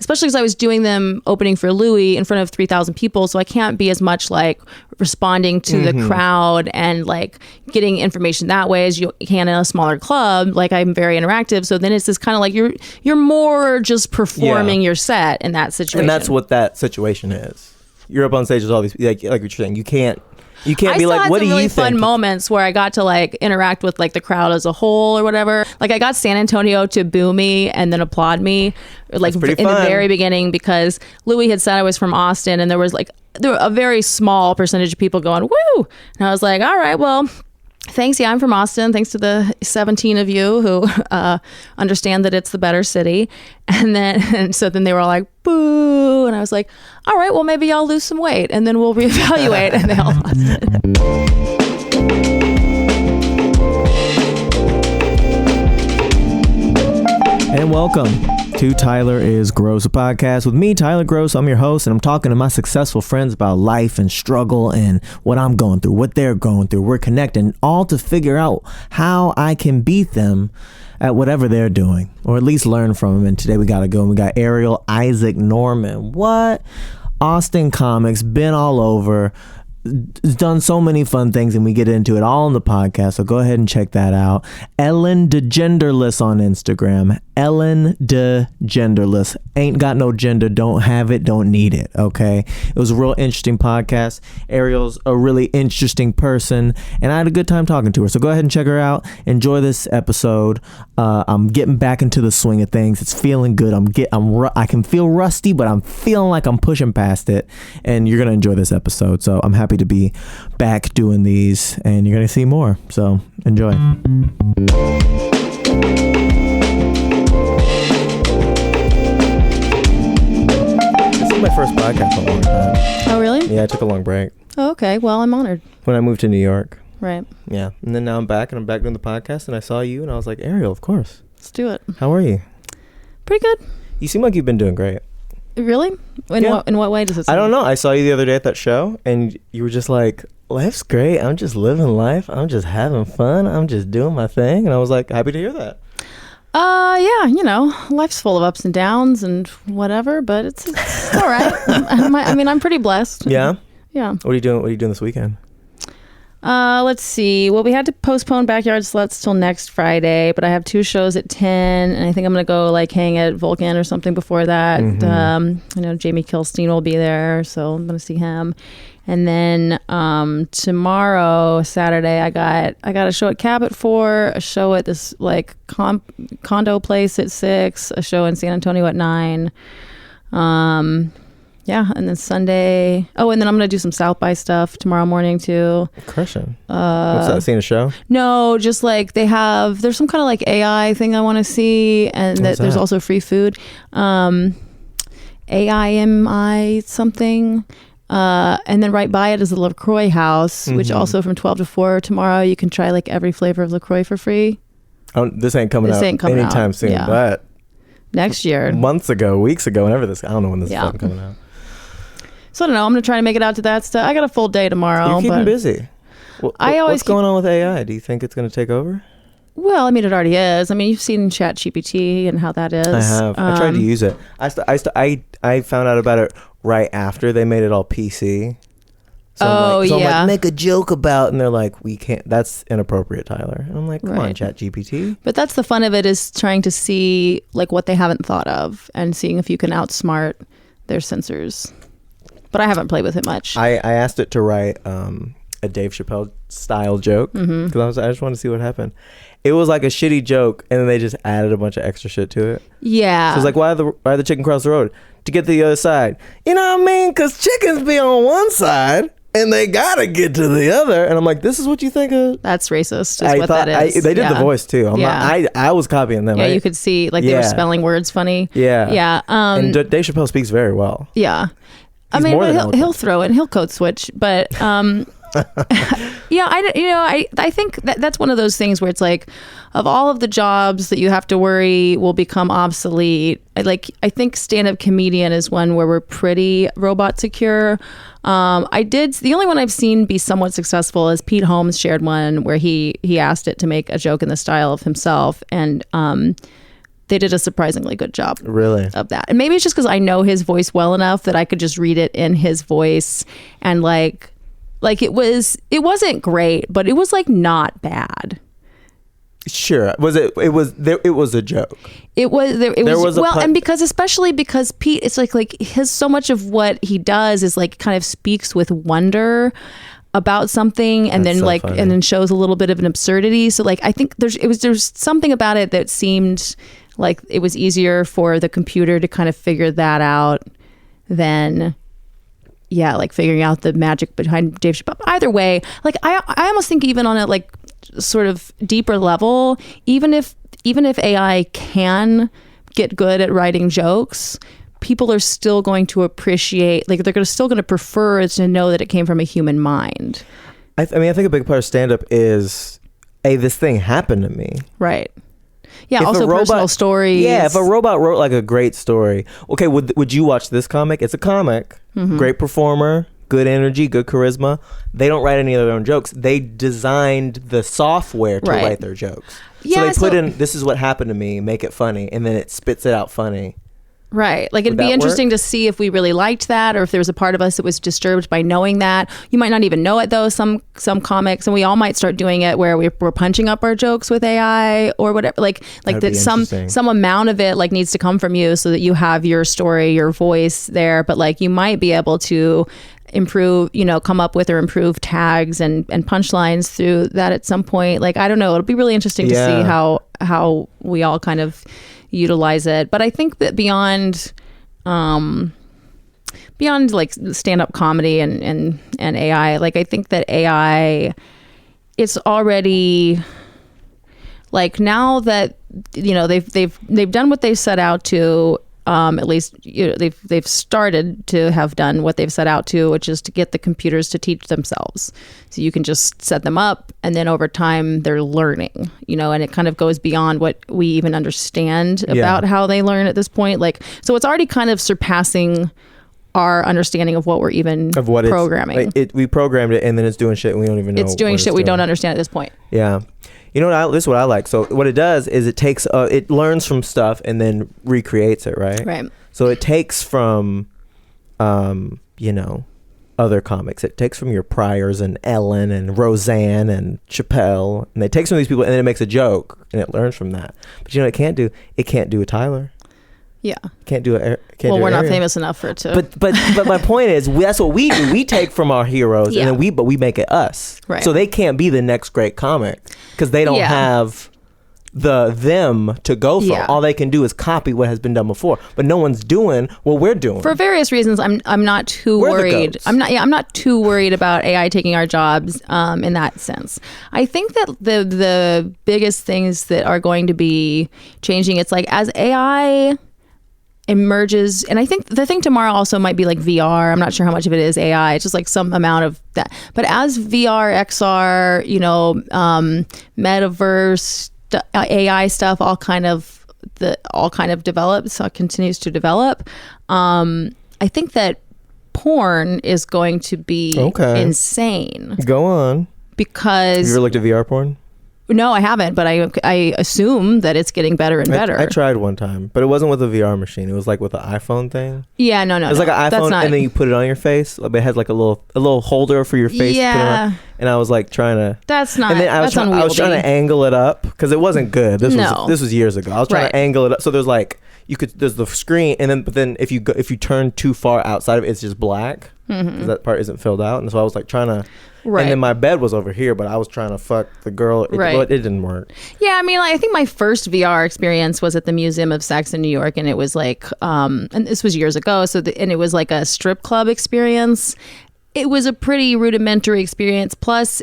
especially because I was doing them opening for Louie in front of 3,000 people. So I can't be as much like responding to the crowd and like getting information that way as you can in a smaller club. Like I'm very interactive. So then it's this kind of like you're more just performing your set in that situation. And that's what that situation is. You're up on stage with all these, like what you're saying. You can't be like, what do you think? I still had some really fun moments where I got to like interact with like the crowd as a whole or whatever. Like I got San Antonio to boo me and then applaud me like in the very beginning because Louie had said I was from Austin and there were a very small percentage of people going, woo. And I was like, all right, well, thanks. Yeah, I'm from Austin. Thanks to the 17 of you who understand that it's the better city. And so then they were all like, boo. And I was like, all right, well, maybe y'all lose some weight and then we'll reevaluate. And they all lost it. And welcome to Tyler Is Groce Podcast with me, Tyler Groce. I'm your host, and I'm talking to my successful friends about life and struggle and what I'm going through, what they're going through. We're connecting all to figure out how I can beat them at whatever they're doing, or at least learn from them. And today we got to go and we got Arielle Isaac Norman. What? Austin comics, been all over, done so many fun things, and we get into it all on the podcast, so go ahead and check that out. Ellen DeGenderless on Instagram. Ellen DeGenderless. Ain't got no gender, don't have it, don't need it. Okay, it was a real interesting podcast. Arielle's a really interesting person, and I had a good time talking to her, so go ahead and check her out. Enjoy this episode. I'm getting back into the swing of things. It's feeling good. I can feel rusty, but I'm feeling like I'm pushing past it, and you're gonna enjoy this episode, so I'm happy to be back doing these, and you're gonna see more, so enjoy. This is my first podcast in a long time. Oh really? Yeah, I took a long break. Oh, okay, well, I'm honored. When I moved to New York. Right. Yeah, and then now I'm back doing the podcast, and I saw you and I was like, Arielle, of course, let's do it. How are you? Pretty good. You seem like you've been doing great. Really? In what way does it seem? I don't know. I saw you the other day at that show, and you were just like, life's great. I'm just living life. I'm just having fun. I'm just doing my thing. And I was like, happy to hear that. Yeah, life's full of ups and downs and whatever, but it's all right. I'm pretty blessed. Yeah? Yeah. What are you doing this weekend? Let's see. Well, we had to postpone Backyard Sluts till next Friday, but I have 2 shows at 10, and I think I'm going to go like hang at Vulcan or something before that. Jamie Kilstein will be there, so I'm going to see him. And then tomorrow, Saturday, I got a show at Cabot 4, a show at this like condo place at 6, a show in San Antonio at 9. Yeah, and then Sunday. Oh, and then I'm gonna do some South by stuff tomorrow morning too. Crushing. What's that? Seeing a show? No, just like there's some kind of like AI thing I want to see, and there's also free food. AIMI something. And then right by it is the LaCroix house, which also from 12 to 4 tomorrow you can try like every flavor of LaCroix for free. Oh, this ain't coming out anytime soon, yeah. But next year, months ago, weeks ago, whenever I don't know when this is fucking coming out. So I don't know. I'm gonna try to make it out to that stuff. I got a full day tomorrow. You're keeping busy. What's going on with AI? Do you think it's gonna take over? Well, it already is. You've seen ChatGPT and how that is. I have. I tried to use it. I found out about it right after they made it all PC. So I'm like, make a joke about, and they're like, we can't. That's inappropriate, Tyler. And I'm like, come on, ChatGPT. But that's the fun of it, is trying to see like what they haven't thought of and seeing if you can outsmart their censors. But I haven't played with it much. I asked it to write a Dave Chappelle style joke because I just wanted to see what happened. It was like a shitty joke, and then they just added a bunch of extra shit to it. Yeah. So it's like, why the chicken cross the road? To get to the other side. You know what I mean? Because chickens be on one side, and they gotta get to the other. And I'm like, this is what you think of? That's racist, that is. They did the voice, too. I was copying them. Yeah, you could see, like, they were spelling words funny. Yeah. Yeah. And Dave Chappelle speaks very well. Yeah. He'll throw it, he'll code switch, but I think that's one of those things where it's like, of all of the jobs that you have to worry will become obsolete, I think stand-up comedian is one where we're pretty robot secure. The only one I've seen be somewhat successful is Pete Holmes shared one where he asked it to make a joke in the style of himself, and they did a surprisingly good job really of that. And maybe it's just because I know his voice well enough that I could just read it in his voice, and like it wasn't great, but it was like not bad. Sure. It was a joke. It was and especially because Pete, it's like his, so much of what he does is like kind of speaks with wonder about something, and then funny. And then shows a little bit of an absurdity. So like I think there's something about it that seemed like it was easier for the computer to kind of figure that out than like figuring out the magic behind Dave Chappelle. Either way, like I almost think even on a like sort of deeper level, even if AI can get good at writing jokes, people are still going to appreciate, like they're still going to prefer to know that it came from a human mind. I think a big part of stand-up is, hey, this thing happened to me. Right. Yeah, if also personal stories. Yeah, if a robot wrote like a great story, okay, would you watch this comic? It's a comic, great performer, good energy, good charisma. They don't write any of their own jokes. They designed the software to write their jokes. So they put in, this is what happened to me, make it funny, and then it spits it out funny. Right. Like it'd be interesting to see if we really liked that, or if there was a part of us that was disturbed by knowing that. You might not even know it though, some comics, and we all might start doing it where we're punching up our jokes with AI or whatever. Like that some amount of it like needs to come from you so that you have your story, your voice there. But like you might be able to improve, come up with or improve tags and punchlines through that at some point. Like, I don't know. It'll be really interesting to see how we all kind of utilize it. But I think that beyond like stand-up comedy and AI, like I think that AI, it's already like, now that they've done what they set out to, at least they've started to have done what they've set out to, which is to get the computers to teach themselves. So you can just set them up, and then over time they're learning, and it kind of goes beyond what we even understand about how they learn at this point. Like, so it's already kind of surpassing our understanding of what we're even programming. We programmed it, and then it's doing shit and we don't even know. It's doing shit we don't understand at this point. Yeah. You know what? This is what I like. So what it does is it takes, it learns from stuff and then recreates it, right? Right. So it takes from, other comics. It takes from your Pryors and Ellen and Roseanne and Chappelle, and it takes from these people, and then it makes a joke, and it learns from that. But it can't do? It can't do a Tyler. Yeah. Can't do it. We're not famous enough for it to. But my point is, that's what we do. We take from our heroes, and then we make it us. Right. So they can't be the next great comic because they don't have them to go from. All they can do is copy what has been done before. But no one's doing what we're doing. For various reasons, I'm not too worried. I'm not too worried about AI taking our jobs in that sense. I think that the biggest things that are going to be changing, it's like as AI emerges, and I think the thing tomorrow also might be like VR. I'm not sure how much of it is AI. It's just like some amount of that. But as VR, XR, metaverse, AI stuff all kind of develops, so it continues to develop. I think that porn is going to be insane. Go on. Because have you ever looked at VR porn? No, I haven't, but I assume that it's getting better and better. I tried one time, but it wasn't with a VR machine. It was like with an iPhone thing. Yeah, no. It was like an iPhone, and then you put it on your face. It had like a little holder for your face. Yeah. And I was like trying to. That's not. And then I was trying to angle it up because it wasn't good. This was years ago. I was trying to angle it up. So there's like there's the screen, and then if you turn too far outside of it, it's just black because that part isn't filled out. And so I was like trying to. Right. And then my bed was over here, but I was trying to fuck the girl. It didn't work. Yeah, I mean, I think my first VR experience was at the Museum of Sex in New York, and it was like, and this was years ago. And it was like a strip club experience. It was a pretty rudimentary experience. Plus,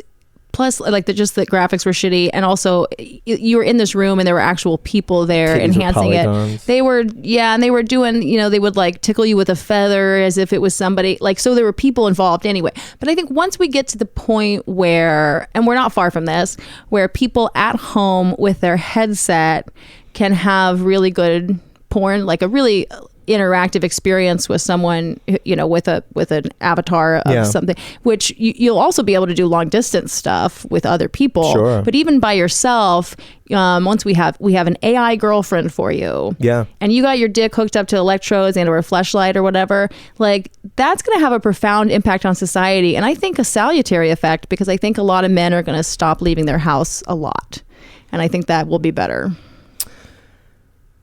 like the graphics were shitty, and also you were in this room and there were actual people there enhancing it. They were and they were doing, they would like tickle you with a feather as if it was somebody, like, so there were people involved anyway. But I think once we get to the point where, and we're not far from this, where people at home with their headset can have really good porn, like a really interactive experience with someone, you know, with an avatar of something, which you'll also be able to do long distance stuff with other people. Sure. But even by yourself, once we have an AI girlfriend for you, and you got your dick hooked up to electrodes and or a fleshlight or whatever, like that's going to have a profound impact on society, and I think a salutary effect, because I think a lot of men are going to stop leaving their house a lot, and I think that will be better.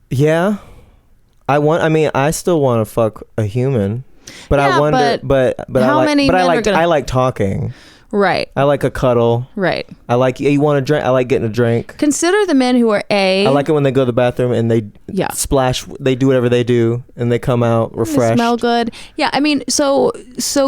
Yeah. I still want to fuck a human, but I wonder, but I like talking. Right. I like a cuddle. Right. I like, you want a drink? I like getting a drink. Consider the men who are I like it when they go to the bathroom and they splash, they do whatever they do and they come out refreshed. They smell good. Yeah. I mean, so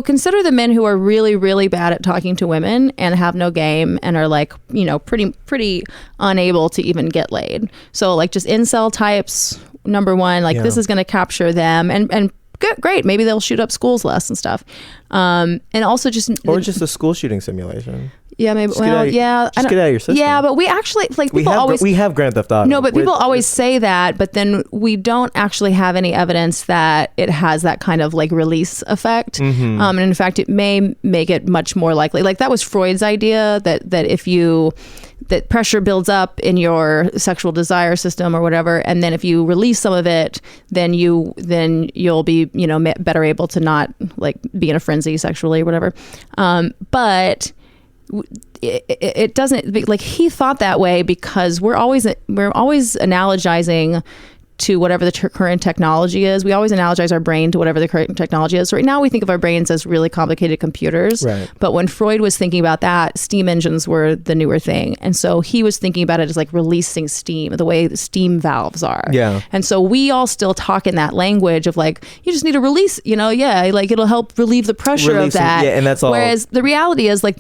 consider the men who are really, really bad at talking to women and have no game and are like, you know, pretty unable to even get laid. So like just incel types, number one, like this is going to capture them and great. Maybe they'll shoot up schools less and stuff. And also just a school shooting simulation. Yeah, maybe. Just get out of your system. Yeah, but we actually we have Grand Theft Auto. No, but people always say that, but then we don't actually have any evidence that it has that kind of like release effect. Mm-hmm. And in fact, it may make it much more likely. Like that was Freud's idea that that pressure builds up in your sexual desire system or whatever, and then if you release some of it, then you'll be, you know, better able to not like be in a frenzy sexually or whatever. But it doesn't, like, he thought that way because we're always analogizing to whatever the current technology is. We always analogize our brain to whatever the current technology is. So right now we think of our brains as really complicated computers. Right. But when Freud was thinking about that, steam engines were the newer thing. And so he was thinking about it as like releasing steam, the way the steam valves are. Yeah. And so we all still talk in that language of like, you just need to release, you know, like it'll help relieve the pressure of that. Yeah, and that's all. Whereas the reality is, like,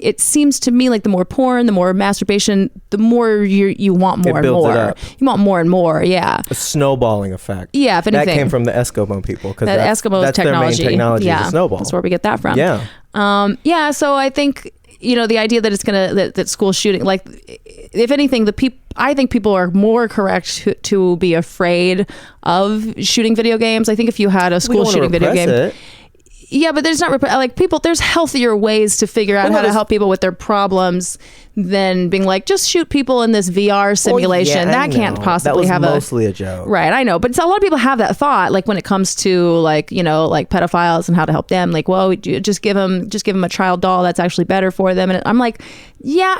it seems to me like the more porn, the more masturbation, the more you want more and more. You want more and more. Yeah. Snowballing effect. Yeah, if anything. That came from the Eskimo people, because that's technology. Their main technology is a snowball. That's where we get that from. Yeah. So I think, you know, the idea that it's gonna that school shooting, like, if anything, I think people are more correct to be afraid of shooting video games. I think if you had a school shooting video game. Yeah, but there's not like people. There's healthier ways to figure out how to help people with their problems than being like, just shoot people in this VR simulation. That can't possibly have mostly a joke, right? I know, but a lot of people have that thought. Like when it comes to like, you know, like pedophiles and how to help them. Like, well, just give them a child doll. That's actually better for them. And I'm like, yeah,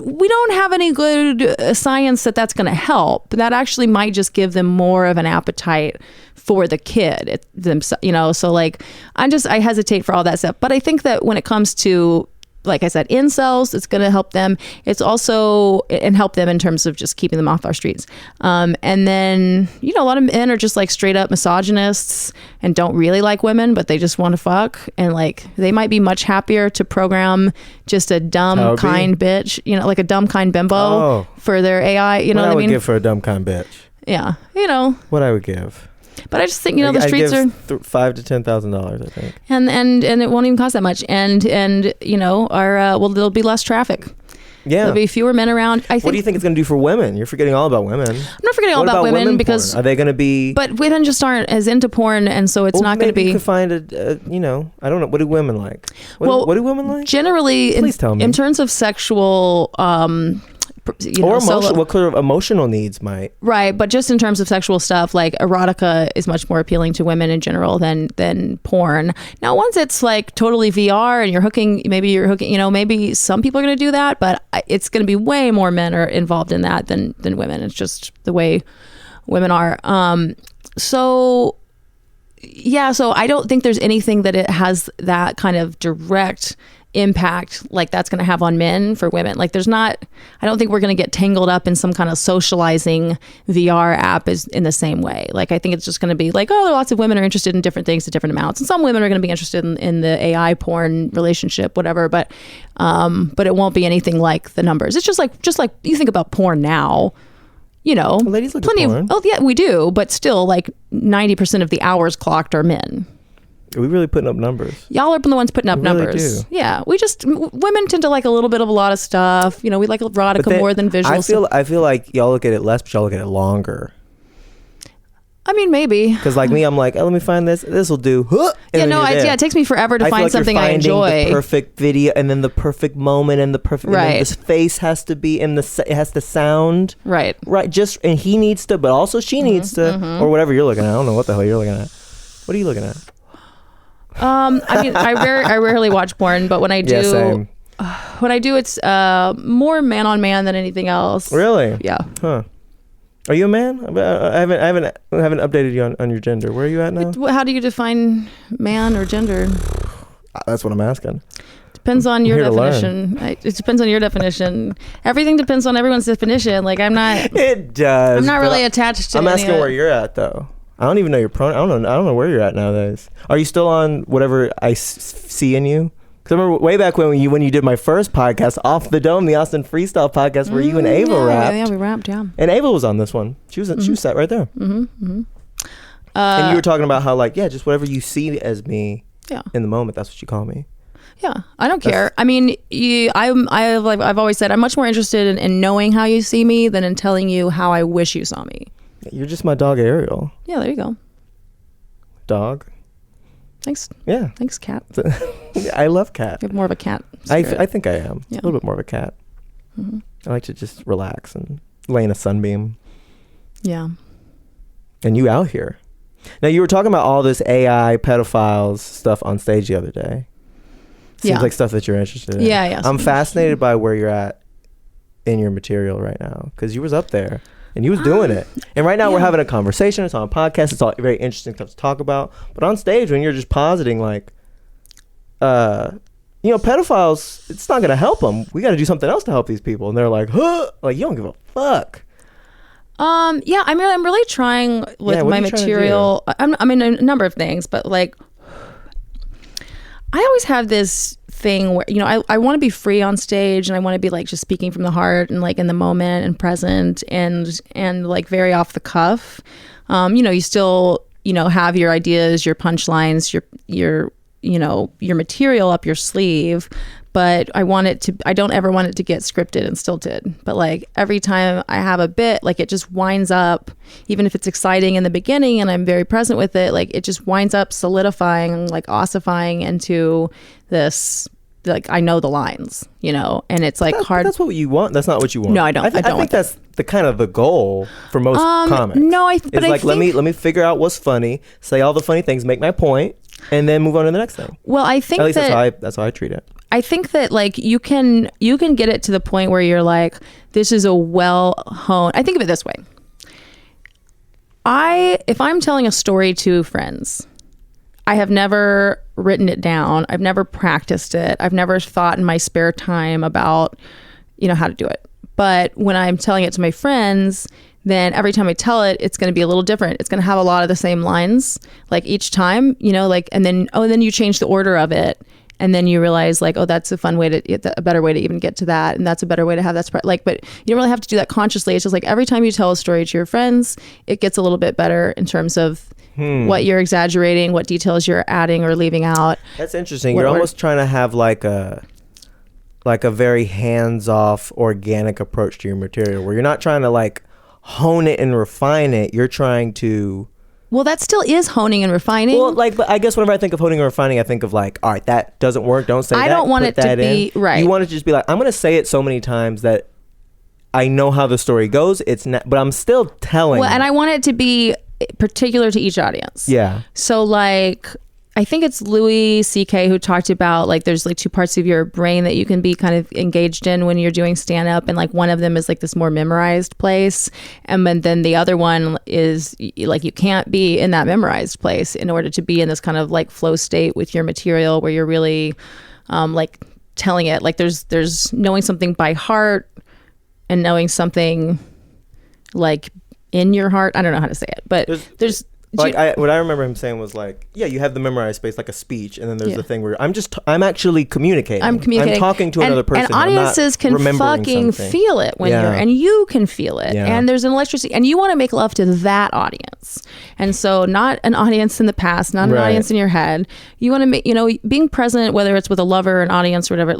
we don't have any good science that's going to help. That actually might just give them more of an appetite for the kid themselves, you know. So like, I hesitate for all that stuff. But I think that when it comes to, like I said, incels, it's going to help them. It's also, and help them in terms of just keeping them off our streets. And then, you know, a lot of men are just like straight up misogynists and don't really like women, but they just want to fuck. And like, they might be much happier to program just a dumb, kind bitch, you know, like a dumb, kind bimbo for their AI. You know what I mean? What I would give for a dumb, kind bitch. Yeah. You know. What I would give. But I just think, you know, the streets are $5,000 to $10,000, I think, and it won't even cost that much, and you know, there'll be less traffic. Yeah, there'll be fewer men around. I think. What do you think it's going to do for women? You're forgetting all about women. I'm not forgetting all about women because porn? Are they going to be? But women just aren't as into porn, and so it's not going to be. You could find you know, I don't know. What do women like? What do women like? Generally, please tell me. In terms of sexual. You know, or emotional, what kind of emotional needs might, right? But just in terms of sexual stuff, like erotica is much more appealing to women in general than porn. Now, once it's like totally VR and you're hooking, you know, maybe some people are going to do that, but it's going to be way more men are involved in that than women. It's just the way women are. So I don't think there's anything that it has that kind of direct impact like that's going to have on men for women. Like I don't think we're going to get tangled up in some kind of socializing VR app in the same way. Like I think it's just going to be like, lots of women are interested in different things at different amounts, and some women are going to be interested in the AI porn relationship, whatever, but it won't be anything like the numbers. It's just like you think about porn now, you know, well, ladies look plenty at porn. Yeah, we do, but still like 90% of the hours clocked are men. Are we really putting up numbers? Y'all are the ones putting up numbers. Do. Yeah, women tend to like a little bit of a lot of stuff. You know, we like erotica more than visual. I feel like y'all look at it less, but y'all look at it longer. I mean, maybe. Because like me, I'm like, oh, let me find this. This will do. It takes me forever to find something I enjoy. The perfect video, and then the perfect moment, and the perfect. Right. And this face has to be in it has to sound right. Right. And he needs to, but also she needs to, or whatever you're looking at. I don't know what the hell you're looking at. What are you looking at? I mean, I rarely watch porn, but when I do, same. When I do, it's more man on man than anything else. Really? Yeah. Huh. Are you a man? I haven't updated you on your gender. Where are you at now? How do you define man or gender? That's what I'm asking. Depends on your definition. It depends on your definition. Everything depends on everyone's definition. Like I'm not. It does. I'm not really attached to. I'm asking where you're at though. I don't even know your pronoun. I don't know where you're at nowadays. Are you still on whatever I see in you? Because I remember way back when you did my first podcast, Off the Dome, the Austin Freestyle podcast, where you and Ava rapped. Yeah, we rapped, yeah. And Ava was on this one. She was sat right there. And you were talking about how just whatever you see as me in the moment, that's what you call me. Yeah, I don't care. I mean, I've always said I'm much more interested in knowing how you see me than in telling you how I wish you saw me. You're just my dog, Arielle. Yeah, there you go. Dog. Thanks. Yeah. Thanks, cat. I love cat. You have more of a cat. I think I am. Yeah. A little bit more of a cat. Mm-hmm. I like to just relax and lay in a sunbeam. Yeah. And you out here. Now, you were talking about all this AI pedophiles stuff on stage the other day. Seems like stuff that you're interested in. Yeah. I'm fascinated by where you're at in your material right now, because you was up there. And he was doing it. And right now we're having a conversation. It's on a podcast. It's all very interesting stuff to talk about. But on stage, when you're just positing pedophiles, it's not going to help them. We got to do something else to help these people. And they're like, huh? Like, you don't give a fuck. Yeah, I mean, I'm really trying with my material. I mean, a number of things. But I always have this thing where I want to be free on stage, and I want to be just speaking from the heart and in the moment and present and very off the cuff. You still have your ideas, your punchlines, your material up your sleeve, but I don't ever want it to get scripted and stilted. But every time I have a bit, it just winds up, even if it's exciting in the beginning and I'm very present with it, it just winds up solidifying, ossifying into this, I know the lines, and it's hard. That's what you want. That's not what you want. No, I don't. I think that's the kind of the goal for most comics. No, I think let me figure out what's funny, say all the funny things, make my point, and then move on to the next thing. Well, I think at least that's how I treat it. I think that you can get it to the point where you're this is a well honed. I think of it this way. If I'm telling a story to friends, I have never written it down. I've never practiced it. I've never thought in my spare time about, how to do it. But when I'm telling it to my friends, then every time I tell it, it's going to be a little different. It's going to have a lot of the same lines, each time, and then you change the order of it. And then you realize that's a fun way a better way to even get to that. And that's a better way to have that. But you don't really have to do that consciously. It's just every time you tell a story to your friends, it gets a little bit better in terms of what you're exaggerating, what details you're adding or leaving out. That's interesting. You're almost trying to have a very hands-off, organic approach to your material, where you're not trying to hone it and refine it. You're trying to. Well, that still is honing and refining. Well, but I guess whenever I think of honing and refining, I think of all right, that doesn't work. Don't say that. I don't want it to be right. You want it to just be I'm going to say it so many times that I know how the story goes. It's not, but I'm still telling. Well, and I want it to be particular to each audience. Yeah. So I think it's Louie CK who talked about there's two parts of your brain that you can be kind of engaged in when you're doing stand up, and one of them is this more memorized place, and then the other one is you can't be in that memorized place in order to be in this kind of flow state with your material where you're really telling it. There's knowing something by heart and knowing something in your heart. I don't know how to say it, but there's what I remember him saying was you have the memorized space like a speech, and then there's the thing where I'm actually communicating. I'm talking to another person. And audiences can fucking feel it when you're, and you can feel it. Yeah. And there's an electricity, and you want to make love to that audience. And so not an audience in the past, not an audience in your head. You want to make, being present, whether it's with a lover, an audience, or whatever,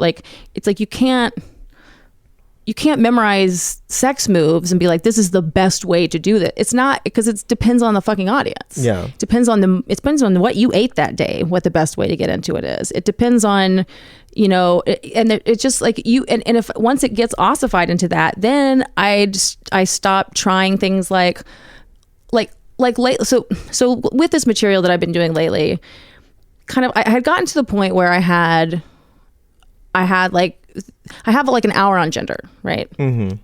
it's you can't, you can't memorize sex moves and be like, this is the best way to do that. It's not, because it depends on the fucking audience. Yeah. It depends on what you ate that day, what the best way to get into it is. It depends on, you know, and it's just like you, and if once it gets ossified into that, then I stop trying things like late. So with this material that I've been doing lately, kind of, I had gotten to the point where I have like an hour on gender, right? Mm-hmm.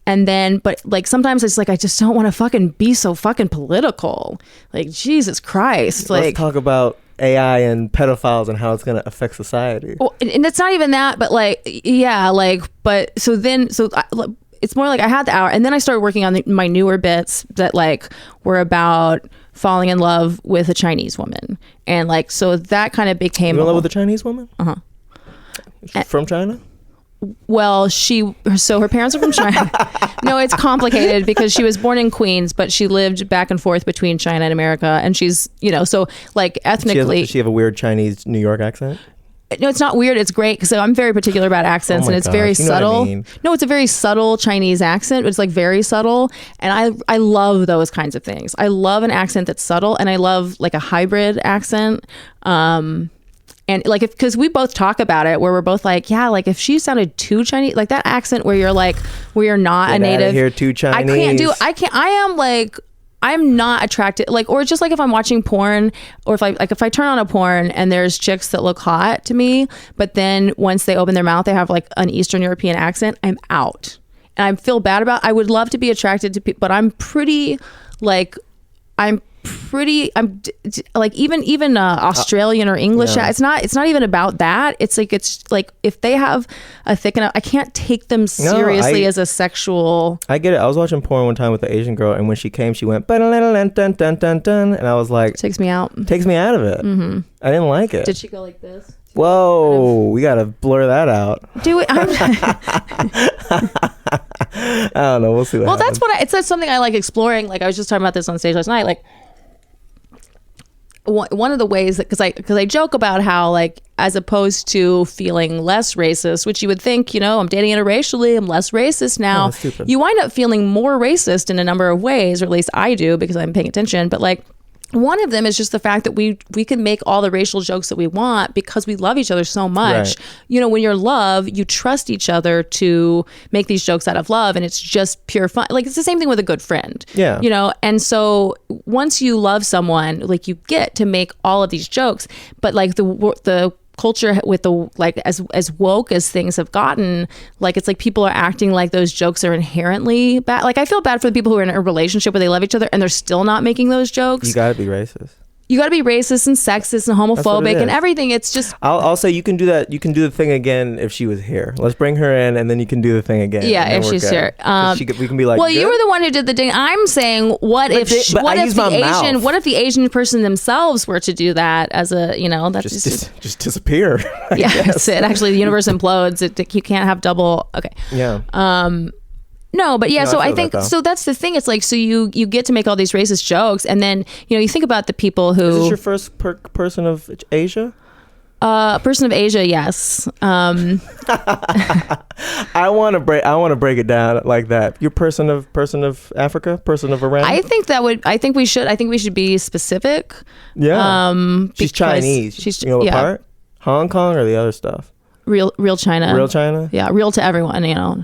And then, but like sometimes it's like I just don't want to fucking be so fucking political. Like, Jesus Christ! Like, let's talk about AI and pedophiles and how it's going to affect society. Well, and it's not even that, but like, yeah, like, but it's more like I had the hour, and then I started working on my newer bits that like were about falling in love with a Chinese woman, and like so that kind of became. You in love with a Chinese woman? Uh-huh. From China? Well, her parents are from China. No, it's complicated because she was born in Queens, but she lived back and forth between China and America, and she's, you know, so like ethnically. Does she have a weird Chinese New York accent? No, it's not weird. It's great because I'm very particular about accents, and it's very subtle. I mean? No, it's a very subtle Chinese accent. It's like very subtle, and I love those kinds of things. I love an accent that's subtle, and I love like a hybrid accent. And like, because we both talk about it, where we're both like, yeah, like if she sounded too Chinese, like that accent where you're like, where you're not a native. Here, too Chinese. I'm not attracted, like, or just like if I'm watching porn, or if I turn on a porn and there's chicks that look hot to me, but then once they open their mouth, they have like an Eastern European accent, I'm out. And I feel bad about, I would love to be attracted to people, but I'm pretty like even Australian or English. Yeah. It's not even about that. It's like if they have a thick enough, I can't take them seriously as a sexual. I get it. I was watching porn one time with the Asian girl, and when she came, she went dun dun dun dun dun, and I was like, takes me out of it. Mm-hmm. I didn't like it. Did she go like this? Whoa, we gotta blur that out. Do it. I don't know. We'll see what happens. That's something I like exploring. Like I was just talking about this on stage last night. Like one of the ways that, because I joke about how, like, as opposed to feeling less racist, which you would think, you know, I'm dating interracially, I'm less racist now. You wind up feeling more racist in a number of ways, or at least I do, because I'm paying attention. But like, one of them is just the fact that we can make all the racial jokes that we want because we love each other so much. Right. You know, when you're in love, you trust each other to make these jokes out of love, and it's just pure fun. Like, it's the same thing with a good friend. Yeah. You know, and so once you love someone, like, you get to make all of these jokes, but like the culture with the, like, as woke as things have gotten, like, it's like people are acting like those jokes are inherently bad. Like, I feel bad for the people who are in a relationship where they love each other and they're still not making those jokes. You gotta be racist. You got to be racist and sexist and homophobic and everything. It's just. I'll say you can do that. You can do the thing again if she was here. Let's bring her in, and then you can do the thing again. Yeah, if she's here. We can be like. Well, you were the one who did the thing. I'm saying, what if the Asian person themselves were to do that as a, you know, that's just disappear. Yeah, that's it. Actually, the universe implodes. You can't have double. Okay. Yeah. No, but yeah, so I think, so that's the thing. It's like, so you get to make all these racist jokes, and then, you know, you think about the people who... Is this your first person of Asia? Person of Asia, yes. I want to break it down like that. You're person of Africa, person of Iran. I think we should be specific. Yeah. She's Chinese. She's, you know what part? Hong Kong or the other stuff? Real China. Real China? Yeah, real to everyone, you know.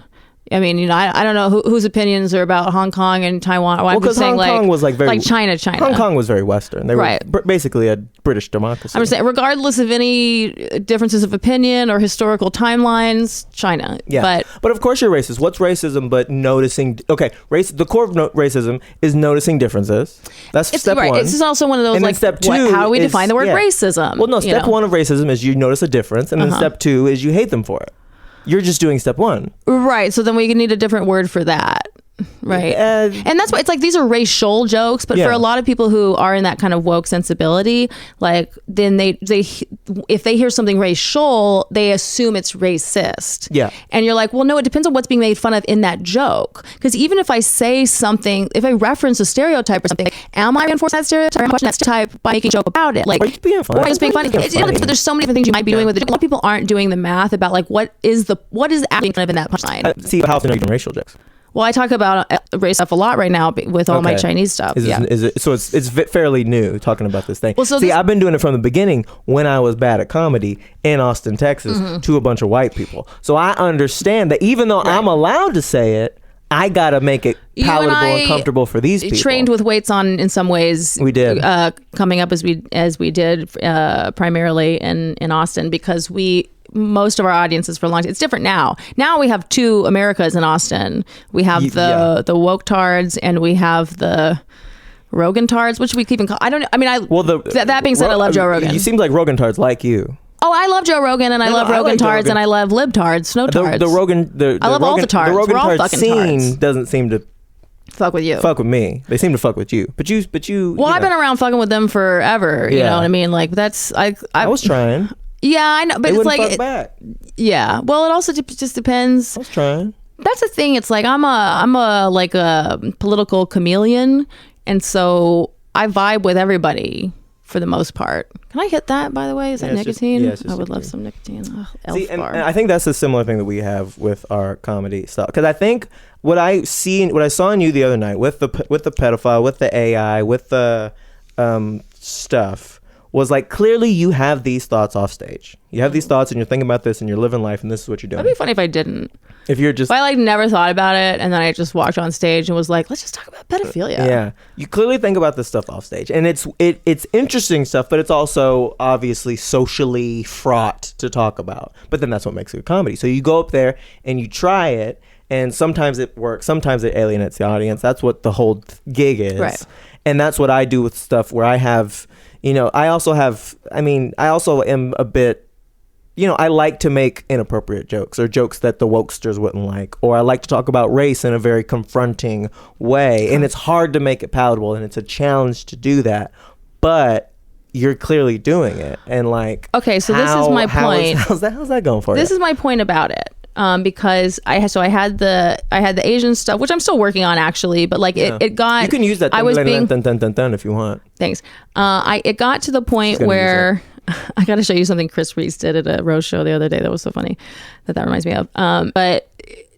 I mean, you know, I don't know whose opinions are about Hong Kong and Taiwan. Well, because Hong Kong was like very... Like China. Hong Kong was very Western. They were basically a British democracy. I'm just saying, regardless of any differences of opinion or historical timelines, China. Yeah. But of course you're racist. What's racism but noticing... Okay, the core of racism is noticing differences. That's step one. It's also one of those, and like, step two how do we define the word racism? Well, no, step one of racism is you notice a difference, and then step two is you hate them for it. You're just doing step one. Right. So then we need a different word for that. And that's why it's like these are racial jokes, but for a lot of people who are in that kind of woke sensibility, like then they if they hear something racial, they assume it's racist. And you're like, well, no, it depends on what's being made fun of in that joke. Because even if I say something, if I reference a stereotype or something, am I reinforcing that stereotype? I'm questioning that stereotype by making a joke about it. Like, or just being funny. Or just being funny. There's so many different things you might be doing with it. A lot of people aren't doing the math about like what is actually kind of in that punchline. See, how often are you doing racial jokes? Well, I talk about race stuff a lot right now with all my Chinese stuff. So it's fairly new talking about this thing. Well, so I've been doing it from the beginning when I was bad at comedy in Austin, Texas, to a bunch of white people. So I understand that even though I'm allowed to say it, I gotta make it palatable and comfortable for these people. Trained with weights on in some ways. We did coming up as we did primarily in Austin, because most of our audiences for a long time. It's different now. Now we have two Americas in Austin. We have the woke tards and we have the Rogan tards, which we keep in. That being said, I love Joe Rogan. You seem like Rogan tards like you. Oh, I love Joe Rogan, and I love Rogan tards, and I love libtards, snow tards. I love all the tards. The Rogan We're all tard fucking scene tards. doesn't seem to fuck with you. Fuck with me. They seem to fuck with you. But you. Well, I've been around fucking with them forever. You know what I mean? Like that's I was trying. Yeah, I know, but they it's like fuck back. Yeah. Well, it also just depends. I was trying. That's the thing. It's like I'm a political chameleon, and so I vibe with everybody for the most part. Can I hit that, by the way? Is that nicotine? I would love some nicotine. See, and I think that's a similar thing that we have with our comedy stuff. Because I think what I saw in you the other night with the pedophile, with the AI, with the stuff, was like, clearly you have these thoughts off stage. You have these thoughts and you're thinking about this and you're living life and this is what you're doing. That'd be funny if I didn't. If I like never thought about it and then I just walked on stage and was like, let's just talk about pedophilia. Yeah. You clearly think about this stuff off stage. And it's interesting stuff, but it's also obviously socially fraught to talk about. But then that's what makes it a comedy. So you go up there and you try it, and sometimes it works, sometimes it alienates the audience. That's what the whole gig is. Right. And that's what I do with stuff where I have, I also am a bit, I like to make inappropriate jokes or jokes that the wokesters wouldn't like, or I like to talk about race in a very confronting way. And it's hard to make it palatable and it's a challenge to do that. But you're clearly doing it. And like, okay, so this is my point. How's that going for you? This is my point about it. Because I had the Asian stuff, which I'm still working on actually, but like it got. You can use that. I was being dun if you want. Thanks. It got to the point where I got to show you something Chris Reese did at a roast show the other day. That was so funny. That reminds me of. But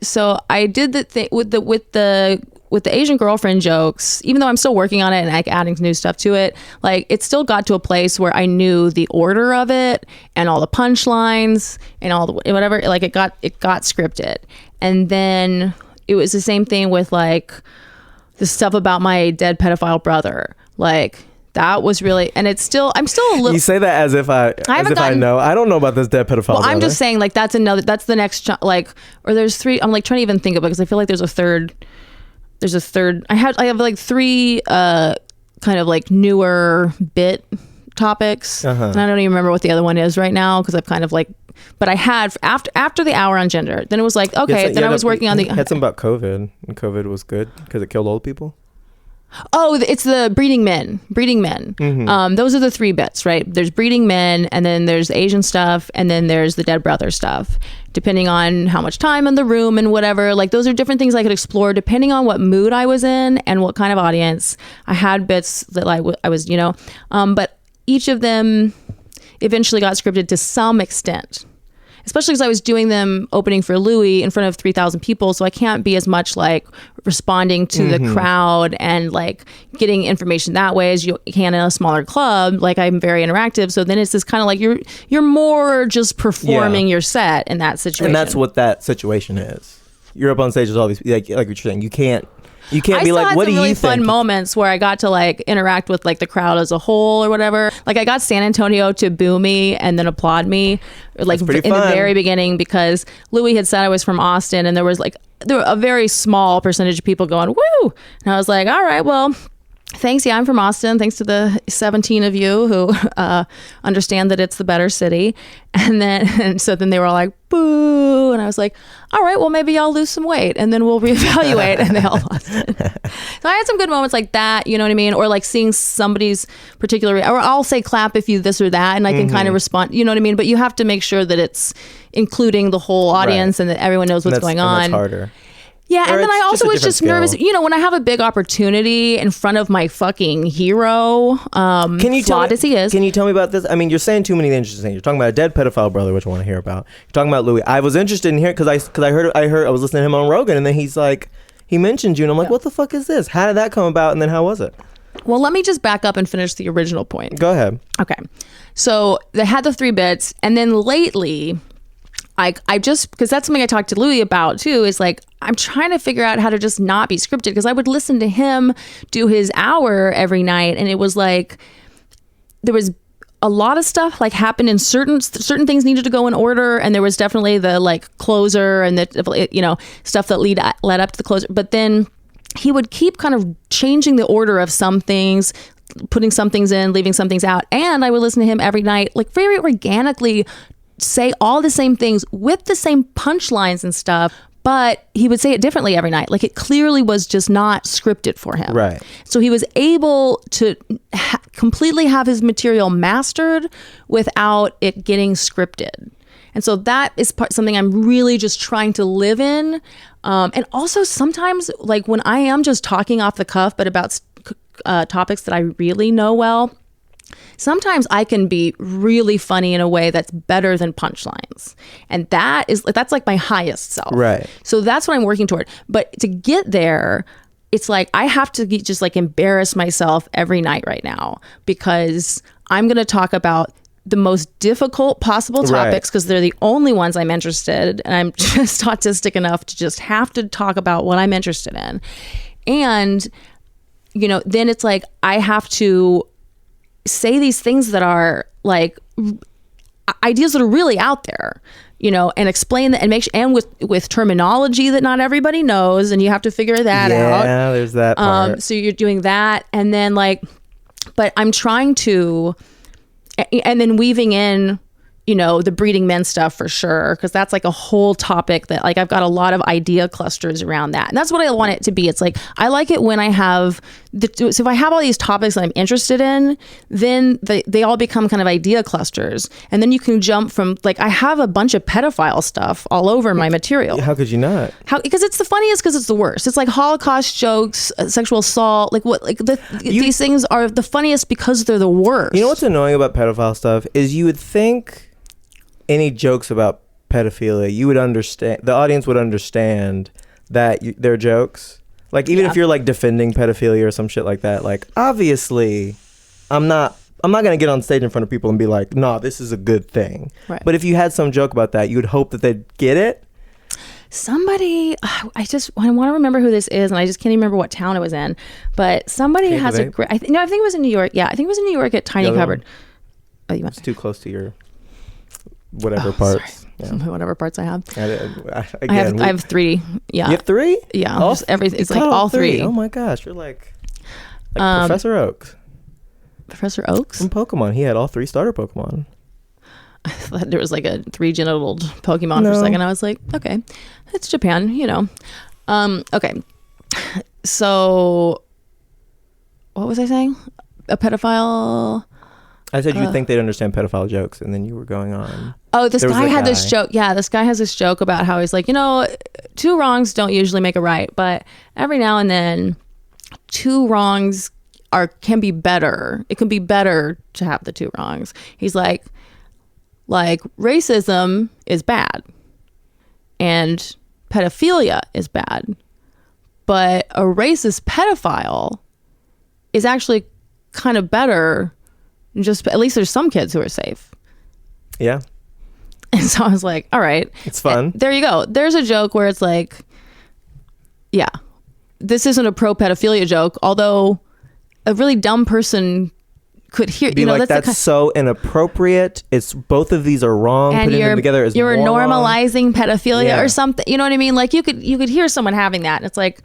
so I did the thing with the Asian girlfriend jokes, even though I'm still working on it and like adding new stuff to it, like it still got to a place where I knew the order of it and all the punchlines and all the whatever, like it got scripted. And then it was the same thing with like the stuff about my dead pedophile brother. Like that was really, and I'm still a little. You say that as if I know. I don't know about this dead pedophile. Well, I'm just saying like that's the next, like, or there's three, I'm like trying to even think of it because I feel like there's a third. I have like three kind of like newer bit topics, and I don't even remember what the other one is right now because I've kind of like, but I had after the hour on gender, then it was like, okay, then I was working on the. Had something about COVID, and COVID was good because it killed old people. Oh, it's the breeding men. Mm-hmm. Those are the three bits, right? There's breeding men, and then there's Asian stuff, and then there's the dead brother stuff. Depending on how much time in the room and whatever, like those are different things I could explore depending on what mood I was in and what kind of audience. I had bits that I was, but each of them eventually got scripted to some extent. Especially because I was doing them opening for Louie in front of 3,000 people, so I can't be as much like responding to the crowd and like getting information that way as you can in a smaller club. Like I'm very interactive, so then it's this kind of like you're more just performing your set in that situation. And that's what that situation is. You're up on stage with all these like what you're saying. You can't be like, what do you think? I still had some really fun moments where I got to like interact with like the crowd as a whole or whatever. Like I got San Antonio to boo me and then applaud me, like in the very beginning, because Louie had said I was from Austin, and there were a very small percentage of people going woo, and I was like, all right, well, Thanks. Yeah, I'm from Austin. Thanks to the 17 of you who understand that it's the better city. And so then they were all like, boo. And I was like, all right, well, maybe I'll lose some weight and then we'll reevaluate. And they all lost it. So I had some good moments like that, you know what I mean? Or like seeing somebody's particular, or I'll say clap if you this or that, and I can kind of respond, you know what I mean? But you have to make sure that it's including the whole audience and that everyone knows what's going on. And that's harder. Yeah, and then I also was just nervous. You know, when I have a big opportunity in front of my fucking hero, flawed as he is. Can you tell me about this? I mean, you're saying too many interesting things. You're talking about a dead pedophile brother, which I want to hear about. You're talking about Louie. I was interested in hearing because I was listening to him on Rogan, and then he's like, he mentioned you, and I'm like, what the fuck is this? How did that come about? And then how was it? Well, let me just back up and finish the original point. Go ahead. Okay, so they had the 3 bits, and then lately, I just, because that's something I talked to Louie about too, is like, I'm trying to figure out how to just not be scripted, because I would listen to him do his hour every night, and it was like, there was a lot of stuff like happened in certain things needed to go in order, and there was definitely the like closer and the, you know, stuff that led up to the closer, but then he would keep kind of changing the order of some things, putting some things in, leaving some things out, and I would listen to him every night, like very organically say all the same things with the same punchlines and stuff, but he would say it differently every night. Like it clearly was just not scripted for him. Right. So he was able to completely have his material mastered without it getting scripted. And so that is something I'm really just trying to live in. And also sometimes like when I am just talking off the cuff, but about topics that I really know well, sometimes I can be really funny in a way that's better than punchlines. And that's like my highest self. Right. So that's what I'm working toward. But to get there, it's like I have to just like embarrass myself every night right now, because I'm going to talk about the most difficult possible topics because they're the only ones I'm interested in. And I'm just autistic enough to just have to talk about what I'm interested in. And, you know, then it's like I have to say these things that are like ideas that are really out there, you know, and explain that and make sure, and with terminology that not everybody knows, and you have to figure that out. Yeah, there's that part. So you're doing that, and then like, but I'm trying to, and then weaving in, you know, the breeding men stuff for sure, because that's like a whole topic that like I've got a lot of idea clusters around that, and that's what I want it to be. It's like I like it when I have so if I have all these topics that I'm interested in, then they all become kind of idea clusters, and then you can jump from like I have a bunch of pedophile stuff all over my material. How could you not? Because it's the funniest, because it's the worst. It's like Holocaust jokes, sexual assault, like what, like these things are the funniest because they're the worst. You know what's annoying about pedophile stuff is you would think any jokes about pedophilia, you would understand, the audience would understand that they're jokes. Like even if you're like defending pedophilia or some shit like that, like obviously I'm not gonna get on stage in front of people and be like, nah, this is a good thing. Right. But if you had some joke about that, you would hope that they'd get it. Somebody, I want to remember who this is, and I just can't even remember what town it was in. But somebody has a great, I think it was in New York. Yeah, I think it was in New York at Tiny Cupboard. Oh, you went? It's too close to your whatever parts. Yeah. Whatever parts I have. I have 3. Yeah. You have 3? Yeah. Everything. It's like all 3. Oh my gosh, you're like Professor Oak. Professor Oaks? From Pokemon. He had all 3 starter Pokemon. I thought there was like a 3-genitaled Pokemon for a second. I was like, okay, it's Japan, you know. Okay. So what was I saying? A pedophile. I said you think they'd understand pedophile jokes, and then you were going on. Oh, this guy had this joke. Yeah, this guy has this joke about how he's like, you know, 2 wrongs don't usually make a right, but every now and then 2 wrongs can be better. It can be better to have the 2 wrongs. He's like racism is bad and pedophilia is bad, but a racist pedophile is actually kind of better. Just at least there's some kids who are safe. Yeah. And so I was like, all right. It's fun. There you go. There's a joke where it's like, yeah, this isn't a pro pedophilia joke, although a really dumb person could hear, be, you know, like, that's so inappropriate. It's both of these are wrong. And putting them together is you're normalizing pedophilia or something. You know what I mean? Like you could hear someone having that, and it's like,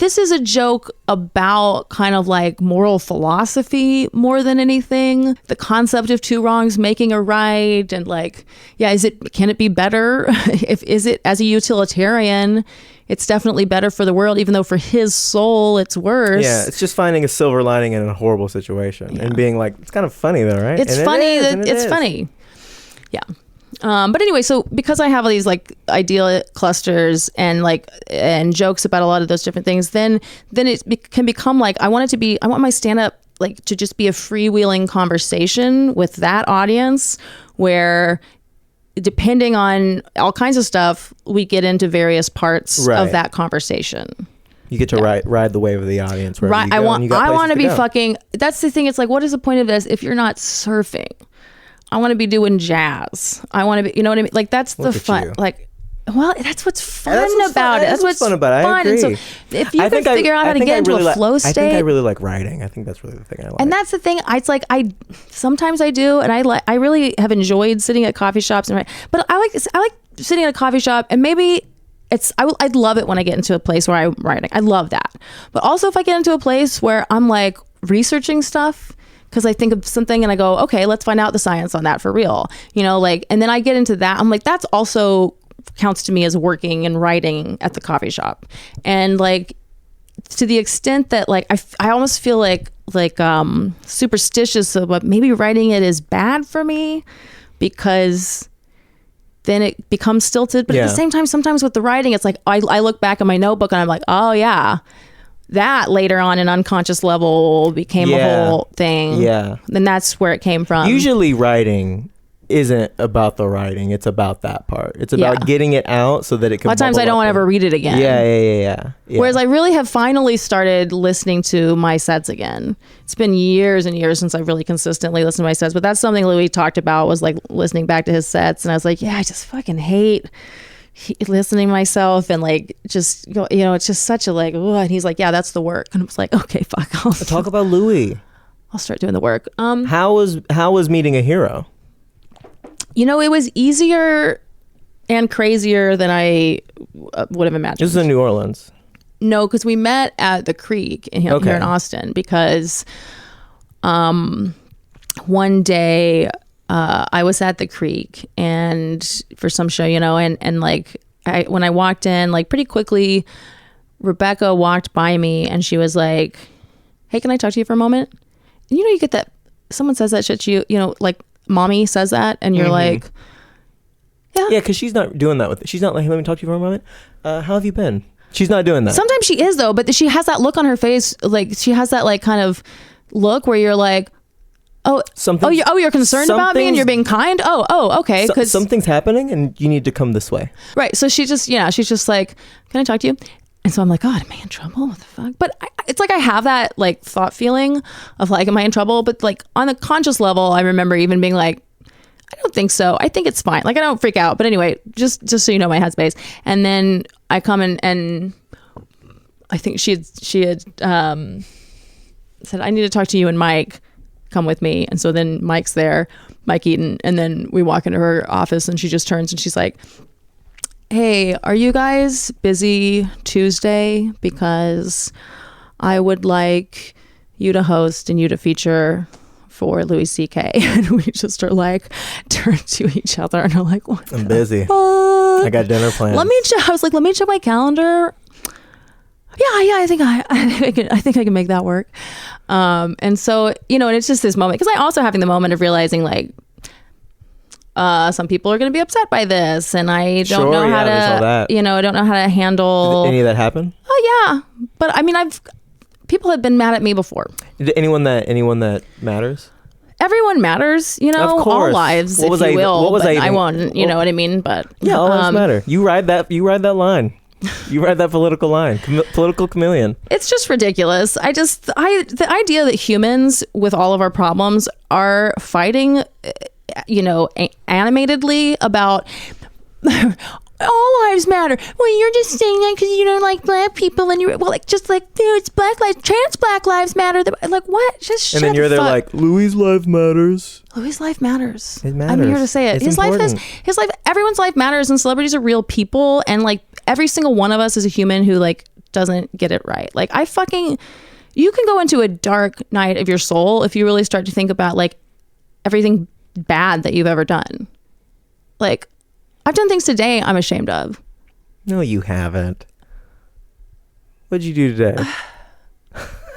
this is a joke about kind of like moral philosophy more than anything. The concept of two wrongs making a right, and like, yeah, can it be better? Is it as a utilitarian? It's definitely better for the world, even though for his soul it's worse. Yeah, it's just finding a silver lining in a horrible situation and being like, it's kind of funny though, right? It's funny. It's funny. Yeah. But anyway, so because I have all these like idea clusters and jokes about a lot of those different things, then it can become like, I want my stand-up like to just be a freewheeling conversation with that audience where, depending on all kinds of stuff, we get into various parts of that conversation. You get to ride the wave of the audience. Right. I want to be fucking, that's the thing. It's like, what is the point of this if you're not surfing? I want to be doing jazz. I want to be, you know what I mean? Like, that's the fun. Like, well, that's what's fun about it. That's what's fun about it. I agree. And so if you can figure out how to get into a flow state. I think I really like writing. I think that's really the thing I like. And that's the thing. It's like, sometimes I do, and I really have enjoyed sitting at coffee shops and write. But I like sitting at a coffee shop, and maybe I'd love it when I get into a place where I'm writing. I love that. But also if I get into a place where I'm like researching stuff, because I think of something and I go, okay, let's find out the science on that for real. You know, like, and then I get into that. I'm like, that's also counts to me as working and writing at the coffee shop. And like, to the extent that like, I almost feel like superstitious about maybe writing it is bad for me, because then it becomes stilted. But at the same time, sometimes with the writing, it's like, I look back at my notebook and I'm like, oh yeah, that later on an unconscious level became a whole thing. Yeah. And that's where it came from. Usually writing isn't about the writing. It's about that part. It's about getting it out so that it can. A lot of times I don't want to ever read it again. Yeah. Whereas I really have finally started listening to my sets again. It's been years and years since I've really consistently listened to my sets. But that's something Louie talked about, was like listening back to his sets. And I was like, yeah, I just fucking hate listening to myself, and like, just, you know, it's just such a like, ugh. And he's like, yeah, that's the work. And I was like, okay, fuck. I'll talk about Louie. I'll start doing the work. How was meeting a hero? You know, it was easier and crazier than I would have imagined. This is in New Orleans. No, because we met at the Creek here in Austin, because one day I was at the Creek and for some show, you know, and like when I walked in, like pretty quickly, Rebecca walked by me and she was like, hey, can I talk to you for a moment? And you know, you get that, someone says that shit to you, you know, like mommy says that and you're like, yeah, because she's not doing that she's not like, let me talk to you for a moment. How have you been? She's not doing that. Sometimes she is though, but she has that look on her face, like she has that like kind of look where you're like, you're concerned about me and you're being kind. Okay, because something's happening and you need to come this way. Right. So she's just like, can I talk to you? And so I'm like, God, am I in trouble? What the fuck? But it's like I have that like thought feeling of like, am I in trouble? But like on a conscious level, I remember even being like, I don't think so. I think it's fine. Like I don't freak out. But anyway, just so you know my headspace. And then I come and I think she had said, I need to talk to you and Mike. Come with me. And so then Mike's there, Mike Eaton, and then we walk into her office and she just turns and she's like, hey, are you guys busy Tuesday? Because I would like you to host and you to feature for Louie CK. And we just are like, turn to each other and are like, what? I'm busy. I got dinner plans. I was like, let me check my calendar. Yeah, I think I can make that work. And so, you know, and it's just this moment, because I also having the moment of realizing like, some people are going to be upset by this, and I don't know how to, you know, I don't know how to handle. Did any of that happen? Oh yeah, but I mean, people have been mad at me before. Did anyone that matters? Everyone matters, you know, all lives, if you will. I won't, you know what I mean? But yeah, all lives matter. You ride that line. You ride that political line, political chameleon. It's just ridiculous. The idea that humans with all of our problems are fighting, you know, animatedly about all lives matter. Well, you're just saying that because you don't like black people, and you're like, just like, dude, it's trans black lives matter. Like what? Just shut the fuck. And then you're there like, Louie's life matters. Louie's life matters. It matters. I'm here to say it. His life, everyone's life matters, and celebrities are real people, and like every single one of us is a human who like doesn't get it right. Like you can go into a dark night of your soul if you really start to think about like everything bad that you've ever done. Like, I've done things today I'm ashamed of. No, you haven't. What'd you do today?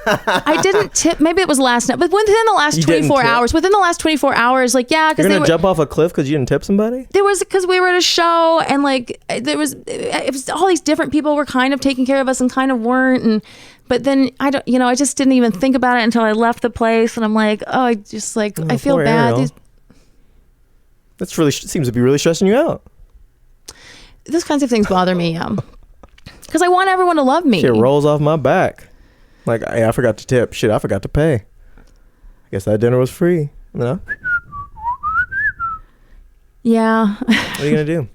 I didn't tip. Maybe it was last night, but within the last 24 hours, like, yeah. You're going to jump off a cliff because you didn't tip somebody? There was, because we were at a show and like, it was all these different people were kind of taking care of us and kind of weren't. But then I just didn't even think about it until I left the place. And I'm like, I feel bad. That's really, seems to be really stressing you out. Those kinds of things bother me. Because I want everyone to love me. Shit rolls off my back. Like, hey, I forgot to tip. Shit, I forgot to pay. I guess that dinner was free. You know? Yeah. What are you going to do?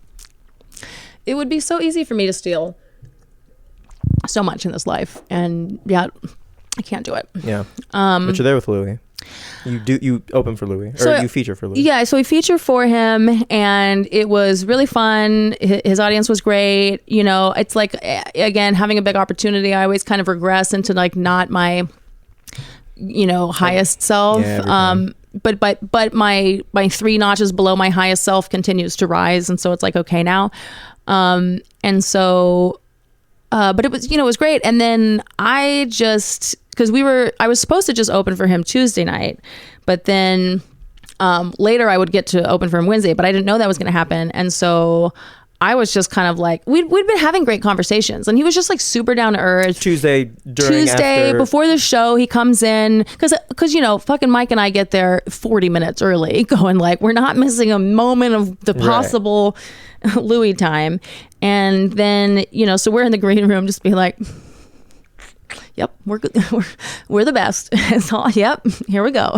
It would be so easy for me to steal so much in this life. And yeah, I can't do it. Yeah. But you're there with Louie. You open for Louie, or you feature for Louie. Yeah, so we feature for him, and it was really fun. His audience was great. You know, it's like, again, having a big opportunity, I always kind of regress into like not my, highest self. Yeah, but my 3 notches below my highest self continues to rise, and so it's like okay now. And so, but it was, it was great. And then because I was supposed to just open for him Tuesday night, but then later I would get to open for him Wednesday, but I didn't know that was going to happen. And so I was just kind of like, we'd been having great conversations, and he was just like super down to earth. Tuesday before the show, he comes in because fucking Mike and I get there 40 minutes early, going like, we're not missing a moment of the possible Louie time. And then, so we're in the green room just being like, yep, we're the best. It's all, yep, here we go.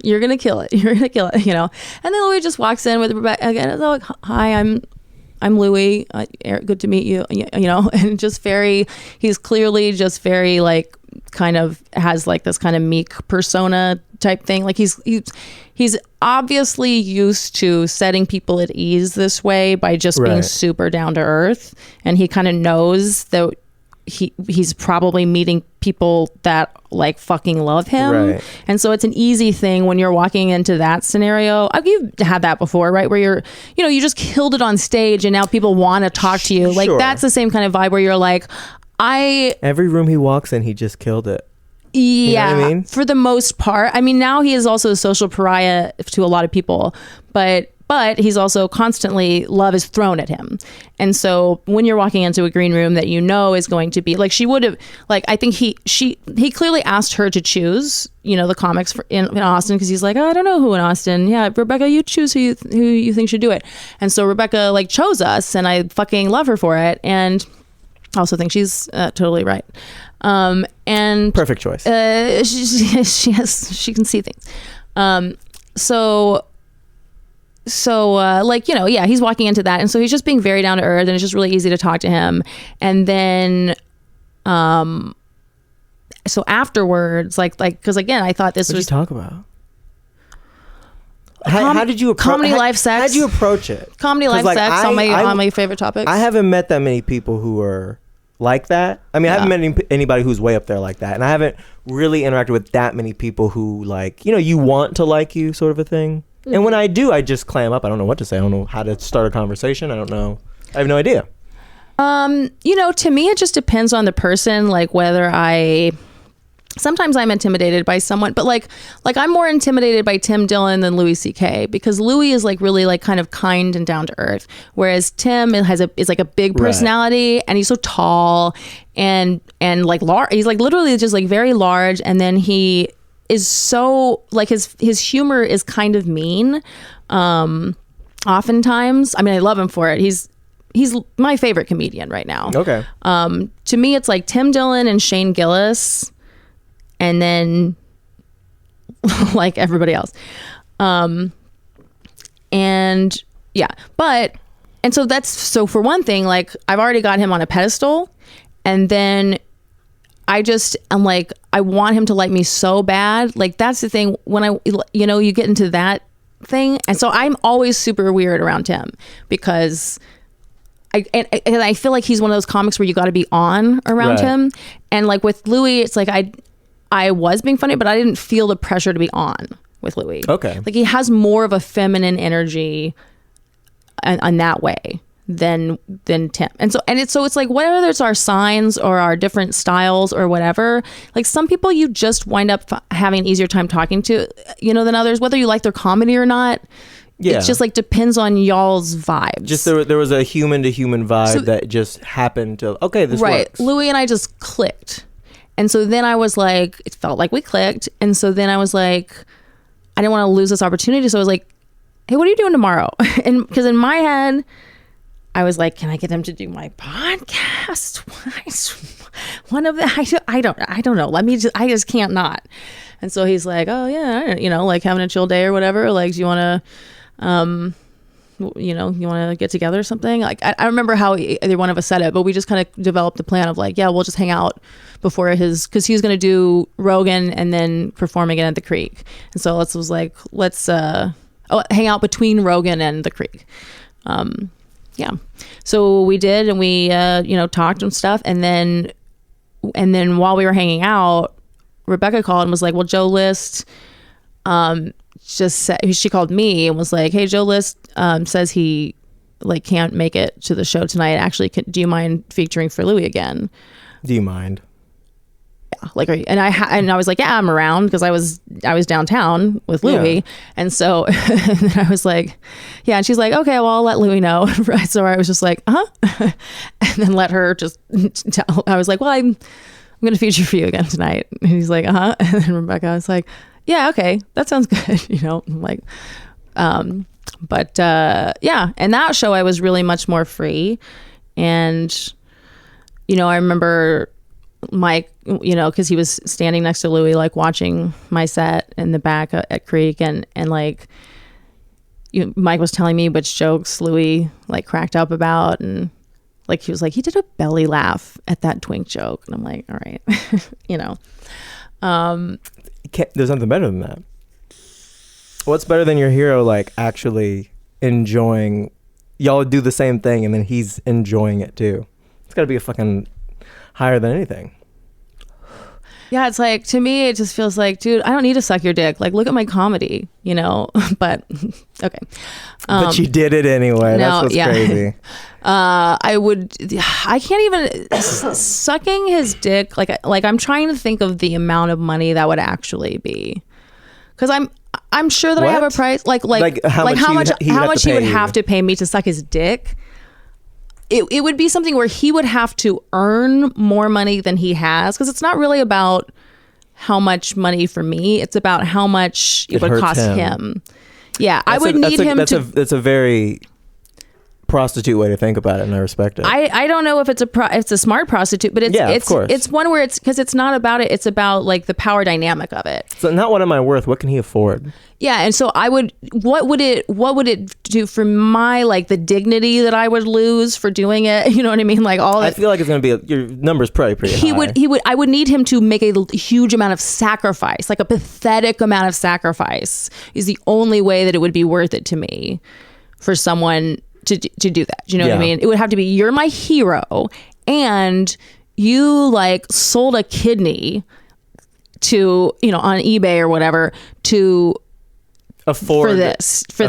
You're gonna kill it. You're gonna kill it. And then Louie just walks in with Rebecca again. It's like, hi, I'm Louie. Good to meet you. And just he's clearly just very like kind of has like this kind of meek persona type thing. Like he's obviously used to setting people at ease this way by just being super down to earth, and he kind of knows that he's probably meeting people that like fucking love him. Right. And so it's an easy thing when you're walking into that scenario. You've had that before, right? Where you're, you just killed it on stage and now people want to talk to you. Like that's the same kind of vibe where you're like, every room he walks in, he just killed it. Yeah. You know what I mean? For the most part. I mean, now he is also a social pariah to a lot of people, but he's also constantly, love is thrown at him. And so when you're walking into a green room that is going to be like, she would have, like, I think he clearly asked her to choose, the comics in Austin, because he's like, I don't know who in Austin. Yeah, Rebecca, you choose who you think should do it. And so Rebecca like chose us, and I fucking love her for it. And I also think she's totally right. And perfect choice. She can see things. So he's walking into that, and so he's just being very down to earth, and it's just really easy to talk to him. And then so afterwards, like because again, I thought this was, what did you talk about? How did you approach comedy, life, sex? How did you approach it? Comedy, life, sex, on my favorite topics. I haven't met that many people who are like that. I mean, I haven't met anybody who's way up there like that, and I haven't really interacted with that many people who like, you want to like you, sort of a thing. And when I do, I just clam up. I don't know what to say. I don't know how to start a conversation. I don't know. I have no idea. To me, it just depends on the person. Like whether sometimes I'm intimidated by someone, but like I'm more intimidated by Tim Dillon than Louie CK, because Louie is like really like kind of kind and down to earth, whereas Tim is like a big personality, and he's so tall and like large. He's like literally just like very large, and then he is so like his humor is kind of mean. Oftentimes, I mean, I love him for it. He's my favorite comedian right now. Okay. To me, it's like Tim Dillon and Shane Gillis, and then like everybody else. And so for one thing, like I've already got him on a pedestal, and then I'm like, I want him to like me so bad. Like that's the thing when you get into that thing. And so I'm always super weird around him, because I feel like he's one of those comics where you got to be on around him. And like with Louie, it's like I was being funny, but I didn't feel the pressure to be on with Louie. Okay. Like he has more of a feminine energy on that way than Tim. And so it's like whether it's our signs or our different styles or whatever, like some people you just wind up having an easier time talking to, than others, whether you like their comedy or not. Yeah. It just like depends on y'all's vibes. Just there was a human to human vibe that just happened to, this works. Louie and I just clicked. And so then I was like, it felt like we clicked. And so then I was like, I didn't want to lose this opportunity. So I was like, hey, what are you doing tomorrow? And because in my head, I was like, can I get them to do my podcast? One of them, I don't know. I just can't not. And so he's like, oh yeah, like having a chill day or whatever. Like, do you want to, you want to get together or something? Like, I remember how either one of us said it, but we just kind of developed the plan of like, yeah, we'll just hang out before because he was going to do Rogan and then perform again at the Creek. And so let's hang out between Rogan and the Creek. Yeah. So we did, and we, talked and stuff. And then while we were hanging out, Rebecca called and was like, well, Joe List, just said, she called me and was like, hey, Joe List, says he like can't make it to the show tonight. Actually, do you mind featuring for Louie again? Do you mind? Yeah. Like, and I was like, yeah, I'm around, because I was downtown with Louie. Yeah. And so and I was like, yeah. And she's like, okay, well, I'll let Louie know. So I was just like, and then let her just tell. I was like, well, I'm going to feature for you again tonight. And he's like, and then Rebecca was like, yeah, okay, that sounds good. I'm like, yeah. And that show, I was really much more free. And, I remember Mike, because he was standing next to Louie, like watching my set in the back at Creek, and like, Mike was telling me which jokes Louie like cracked up about, and like he was like, he did a belly laugh at that twink joke, and I'm like, all right, there's nothing better than that. What's better than your hero like actually enjoying? Y'all do the same thing, and then he's enjoying it too. It's got to be a fucking higher than anything. Yeah, it's like, to me, it just feels like, dude, I don't need to suck your dick. Like, look at my comedy, but okay. But you did it anyway. That's what's crazy. I can't even, sucking his dick, like I'm trying to think of the amount of money that would actually be. Because I'm sure that I have a price, like how much he would have to pay me to suck his dick. It would be something where he would have to earn more money than he has, because it's not really about how much money for me. It's about how much it would cost him. Yeah, I would need him to. That's a very prostitute way to think about it, and I respect it. I don't know if it's a smart prostitute, but it's one where it's not about it. It's about like the power dynamic of it. So not what am I worth? What can he afford? Yeah, and so what would it do for my, like, the dignity that I would lose for doing it? You know what I mean? Like all. I feel like it's going to be your number's probably pretty high. I would need him to make a huge amount of sacrifice, like a pathetic amount of sacrifice, is the only way that it would be worth it to me for someone to do that. Do you know what I mean? It would have to be, you're my hero, and you like sold a kidney to, on eBay or whatever to afford this to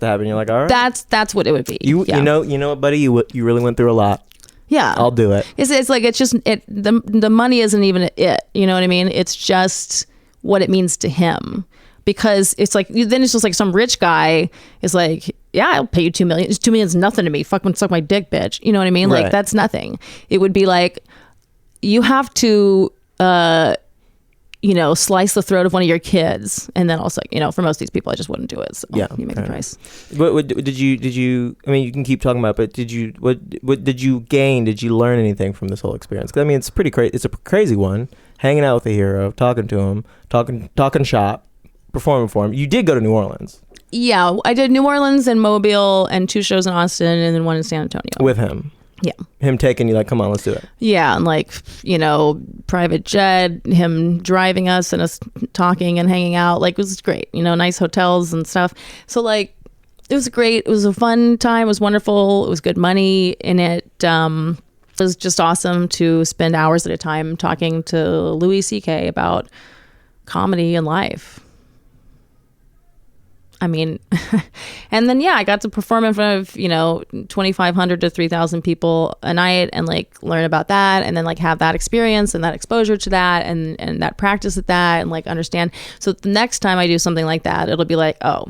happen. You're like, all right, that's what it would be. You know what, buddy, you really went through a lot. Yeah, I'll do it. It's like, it's just the money isn't even it. You know what I mean? It's just what it means to him. Because it's like, then it's just like some rich guy is like, yeah, I'll pay you $2 million. $2 million is nothing to me. Fucking suck my dick, bitch. You know what I mean? Right. Like, that's nothing. It would be like, you have to, slice the throat of one of your kids, and then also, for most of these people, I just wouldn't do it. So yeah, you make the price. What did you? I mean, you can keep talking about it, but what did you gain? Did you learn anything from this whole experience? Because I mean, it's pretty crazy. It's a crazy one. Hanging out with a hero, talking to him, talking shop. Performing for him. You did go to New Orleans. Yeah, I did New Orleans and Mobile and 2 shows in Austin and then one in San Antonio. With him? Yeah. Him taking you like, come on, let's do it. Yeah, and like, private jet, him driving us and us talking and hanging out. Like, it was great. Nice hotels and stuff. So like, It was great. It was a fun time. It was wonderful. It was good money in it. It was just awesome to spend hours at a time talking to Louie CK about comedy and life. I mean, and then, I got to perform in front of, 2,500 to 3,000 people a night and like learn about that, and then like have that experience and that exposure to that and that practice at that, and like understand. So the next time I do something like that, it'll be like, oh,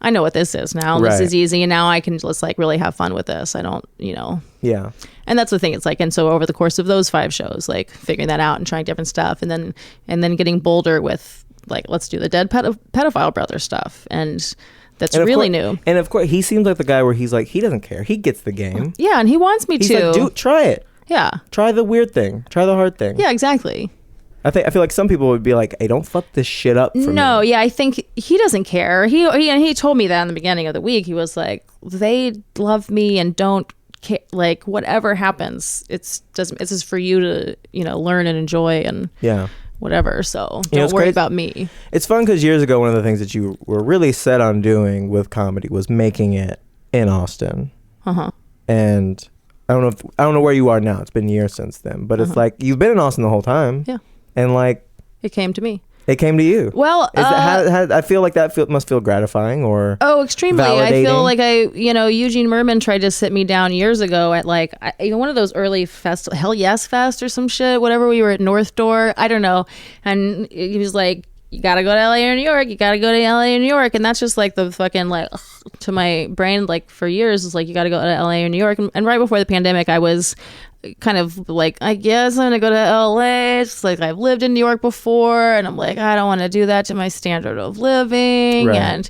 I know what this is now. Right. This is easy. And now I can just like really have fun with this. I don't, Yeah. And that's the thing. It's like, and so over the course of those 5 shows, like figuring that out and trying different stuff, and then getting bolder with like, let's do the dead pedophile brother stuff. And that's really new. And of course, he seems like the guy where he's like, he doesn't care. He gets the game. Yeah. And he wants me he's to. Like, dude, try it. Yeah. Try the weird thing. Try the hard thing. Yeah, exactly. I feel like some people would be like, hey, don't fuck this shit up for me. No, yeah, I think he doesn't care. He told me that in the beginning of the week. He was like, they love me and don't care, like whatever happens, it's just for you to, learn and enjoy and whatever. So don't worry about me. It's fun because years ago, one of the things that you were really set on doing with comedy was making it in Austin. And I don't know where you are now. It's been years since then, but it's like you've been in Austin the whole time. Yeah. And like it came to me. It came to you. Well, I feel like that must feel gratifying or extremely. Validating. I feel like Eugene Merman tried to sit me down years ago at like one of those early Hell Yes Fest or some shit, whatever. We were at North Door, I don't know, and he was like, you gotta go to LA or New York. You gotta go to LA or New York. And that's just like the fucking like to my brain, like for years, it's like, you gotta go to LA or New York. And right before the pandemic, I was kind of like, I guess I'm gonna go to LA. It's like, I've lived in New York before. And I'm like, I don't want to do that to my standard of living and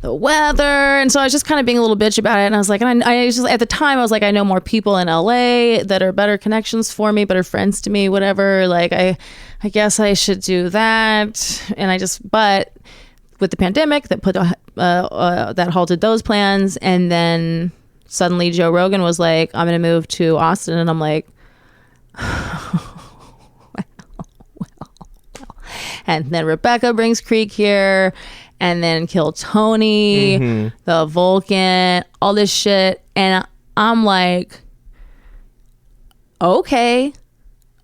the weather. And so I was just kind of being a little bitch about it. And I was like, and I just, at the time I was like, I know more people in LA that are better connections for me, better friends to me, whatever. Like, I guess I should do that. And but with the pandemic that that halted those plans. And then suddenly Joe Rogan was like, I'm going to move to Austin. And I'm like, well. And then Rebecca brings Creek here. And then Kill Tony, the Vulcan, all this shit. And I'm like, okay,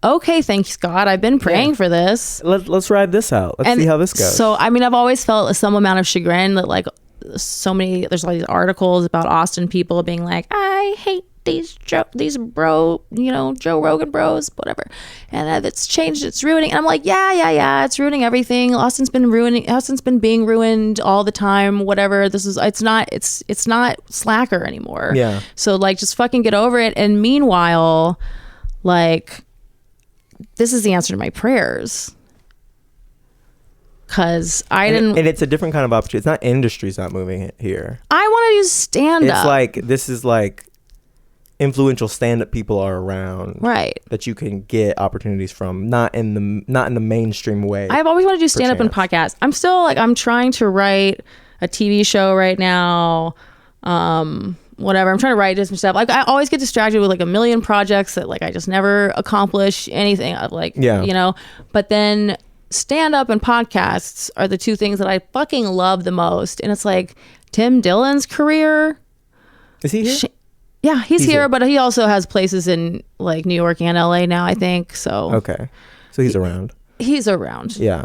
thanks God. I've been praying for this. Let's ride this out. Let's see how this goes. So, I mean, I've always felt some amount of chagrin that like there's all these articles about Austin people being like, I hate these Joe Rogan bros, whatever, and it's changed, it's ruining. And I'm like, yeah, it's ruining everything. Austin's been being ruined all the time, whatever. It's not Slacker anymore. Yeah. So like, just fucking get over it. And meanwhile, like, this is the answer to my prayers. Because and it's a different kind of opportunity. It's not industry's not moving here. I want to do stand-up. It's like, this is like influential stand-up people are around, right, that you can get opportunities from, not in the mainstream way. I've always wanted to do stand-up and podcasts. I'm still like, I'm trying to write a TV show right now, whatever. I'm trying to write different stuff. Like, I always get distracted with like a million projects that like I just never accomplish anything of, like, but then stand-up and podcasts are the two things that I fucking love the most. And it's like, Tim Dillon's career, is he here? Yeah, he's here, but he also has places in like New York and LA now, I think. So okay, so he's around. He's around. Yeah.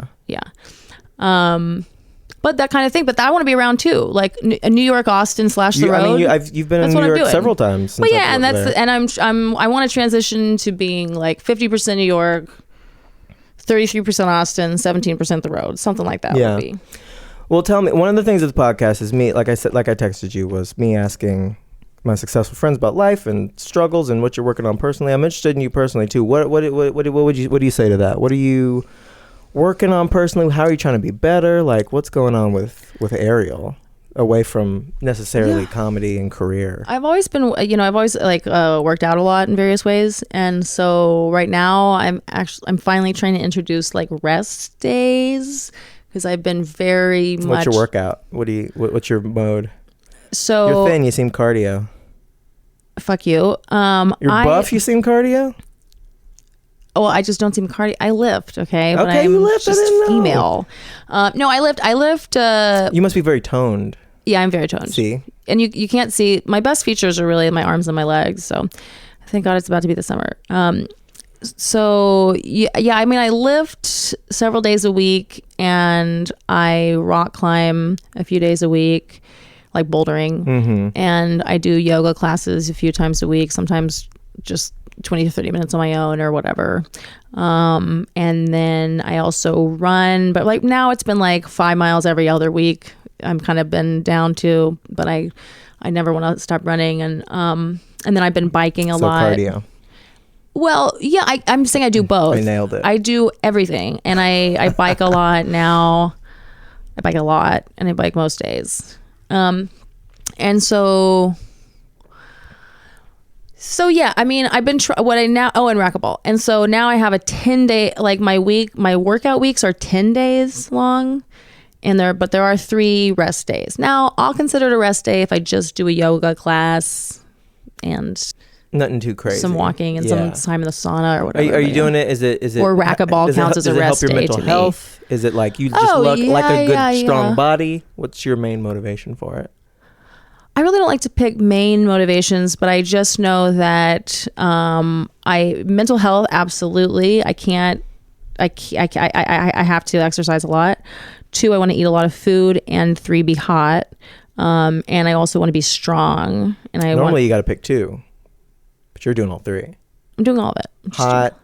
But that kind of thing. But I want to be around too, like New York, Austin / the road. I mean, you've been in New York several times. But yeah, and I want to transition to being like 50% New York, 33% Austin, 17% the road, something like that would be. Well, tell me, one of the things of the podcast is me, like I said, like I texted you, was me asking my successful friends about life and struggles and what you're working on personally. I'm interested in you personally too. What do you say to that? What are you working on personally? How are you trying to be better? Like, what's going on with Arielle away from necessarily comedy and career? I've always been, worked out a lot in various ways, and so right now I'm finally trying to introduce like rest days, because I've been very much. What's your workout? What's your mode? So you're thin. You seem cardio. Fuck you. You're buff. You seem cardio. Oh, I just don't seem cardio. I lift, okay? Okay, you lift. Just female. No, I lift. You must be very toned. Yeah, I'm very toned. See? And you can't see, my best features are really my arms and my legs. So thank God it's about to be the summer. So yeah, I mean, I lift several days a week and I rock climb a few days a week, like bouldering. And I do yoga classes a few times a week, sometimes just 20 to 30 minutes on my own or whatever. And then I also run, but like now it's been like 5 miles every other week. I'm kind of been down to, but I never want to stop running. And then I've been biking a lot. Cardio. Well, yeah, I'm saying I do both. I nailed it. I do everything. And I bike a lot now. I bike a lot and I bike most days. And so yeah, I mean, I've been and racquetball. And so now I have a 10-day, like my workout weeks are 10 days long. But there are 3 rest days. Now, I'll consider it a rest day if I just do a yoga class and nothing too crazy, some walking and some time in the sauna or whatever. Are you doing it? Is it or racquetball counts as a rest day? Does it help your mental health? Is it like you just look like a good strong body? What's your main motivation for it? I really don't like to pick main motivations, but I just know that mental health, absolutely. I have to exercise a lot. 2, I want to eat a lot of food, and 3, be hot. And I also want to be strong. And normally you got to pick 2, but you're doing all 3. I'm doing all of it. Hot,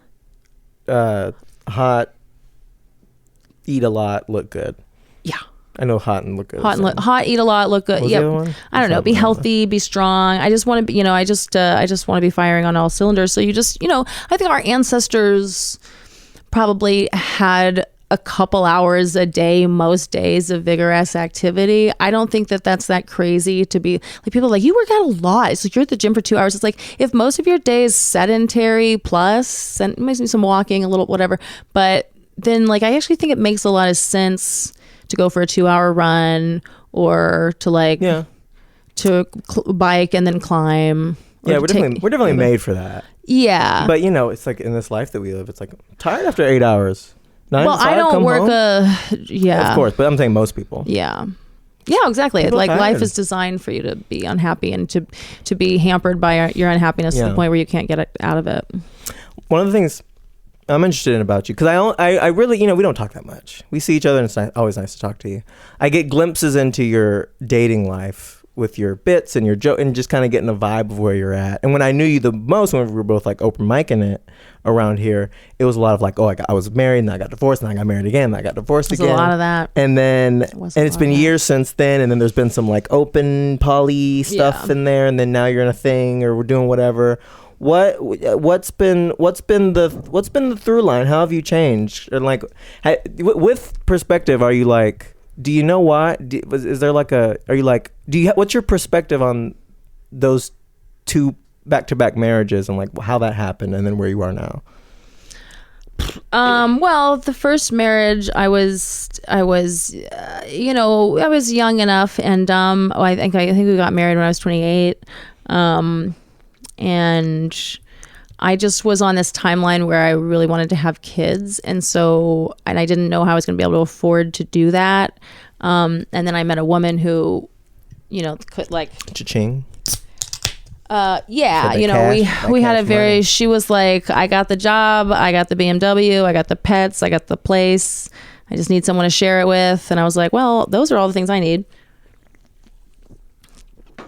eat a lot, look good. Yeah. I know hot and look good. Hot, eat a lot, look good. Yeah. I don't know. Be healthy, be strong. I just want to be, I just want to be firing on all cylinders. So you just, I think our ancestors probably had a couple hours a day, most days, of vigorous activity. I don't think that that's that crazy to be like, people are like, you work out a lot. It's like, you're at the gym for 2 hours. It's like, if most of your day is sedentary plus, and maybe some walking, a little whatever, but then like, I actually think it makes a lot of sense to go for a 2-hour run or to bike and then climb. Yeah, we're definitely made for that. Yeah. But it's like in this life that we live, it's like I'm tired after 8 hours. 9 to 5, I don't work of course, but I'm saying most people. Yeah. Yeah, exactly. Like life is designed for you to be unhappy and to be hampered by your unhappiness to the point where you can't get out of it. One of the things I'm interested in about you, because I really, we don't talk that much. We see each other and it's always nice to talk to you. I get glimpses into your dating life with your bits and your joke and just kind of getting a vibe of where you're at. And when I knew you the most, when we were both like open micing it around here, it was a lot of like, I was married and I got divorced and I got married again and I got divorced again. There's a lot of that. And then, it's been years since then. And then there's been some like open poly stuff in there. And then now you're in a thing or we're doing whatever. What's been the through line? How have you changed? And like, with perspective, are you like, do you know why? Is there like what's your perspective on those 2 back-to-back marriages and like how that happened and then where you are now? Well, the first marriage, I was young enough and dumb. I think we got married when I was 28. And I just was on this timeline where I really wanted to have kids. And I didn't know how I was going to be able to afford to do that. And then I met a woman who, could like... Cha-ching. Yeah, we had a very... She was like, I got the job, I got the BMW, I got the pets, I got the place. I just need someone to share it with. And I was like, well, those are all the things I need.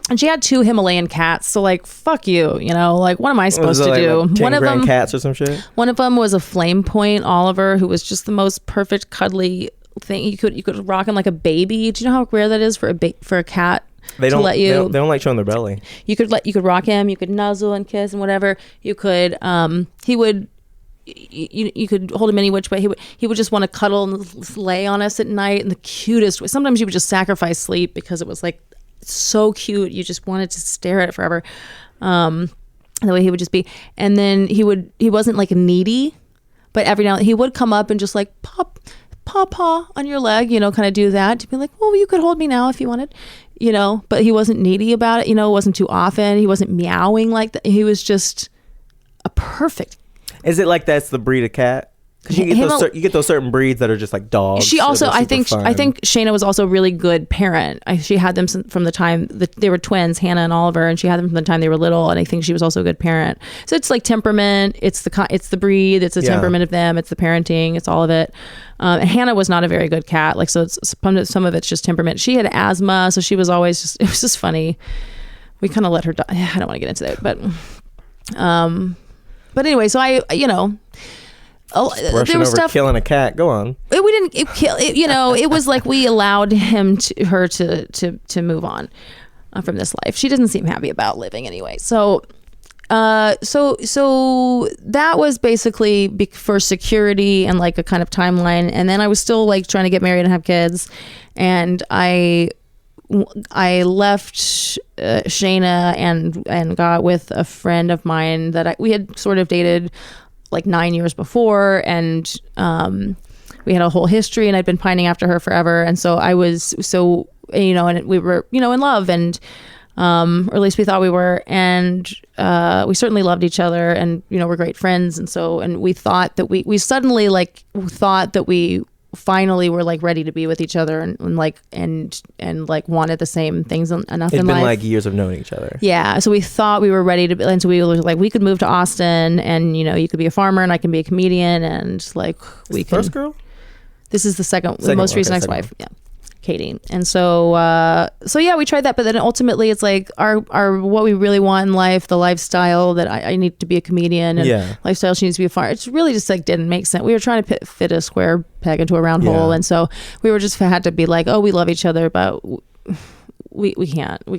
And she had 2 Himalayan cats, so like, fuck you, like, what am I supposed to do? Like 10 grand cats or some shit? One of them was a flame point Oliver, who was just the most perfect cuddly thing. You could rock him like a baby. Do you know how rare that is for a cat? They don't like showing their belly. You could rock him. You could nuzzle and kiss and whatever. You could you could hold him any which way. He would just want to cuddle and lay on us at night in the cutest way. Sometimes you would just sacrifice sleep because it was like so cute. You just wanted to stare at it forever. The way he would just be. And then he wasn't like needy, but every now and then he would come up and just like paw on your leg, kind of do that to be like, well, you could hold me now if you wanted, but he wasn't needy about it. It wasn't too often. He wasn't meowing like that. He was just a perfect. Is it like that's the breed of cat? Because you get those certain breeds that are just like dogs. She also, I think Shayna was also a really good parent. She had them from the time they were twins, Hannah and Oliver, and she had them from the time they were little. And I think she was also a good parent. So it's like temperament, it's the breed, it's the temperament of them, it's the parenting, it's all of it. And Hannah was not a very good cat. Like, so it's, some of it's just temperament. She had asthma, so she was always just, it was just funny. We kind of let her die. I don't want to get into that, but anyway, so there was stuff killing a cat. Go on. We didn't kill it. It was like we allowed her to move on from this life. She doesn't seem happy about living anyway. So that was basically for security and like a kind of timeline. And then I was still like trying to get married and have kids, and I left Shayna and got with a friend of mine that we had sort of dated like 9 years before, and we had a whole history, and I'd been pining after her forever. And so I was and we were in love, and or at least we thought we were, and we certainly loved each other, and we're great friends. And we thought that we suddenly thought that we finally were like ready to be with each other, and wanted the same things enough in life. It'd been like years of knowing each other. Yeah. So we thought we were ready to be, and so we were like, we could move to Austin, and you could be a farmer and I can be a comedian, and like we can. First girl? This is the most recent ex-wife. Yeah. Katie. And so yeah, we tried that, but then ultimately it's like our what we really want in life, the lifestyle that I need to be a comedian, and lifestyle she needs to be a farmer. It's really just like didn't make sense. We were trying to fit a square peg into a round hole, and so we were just had to be like, oh, we love each other, but we can't. We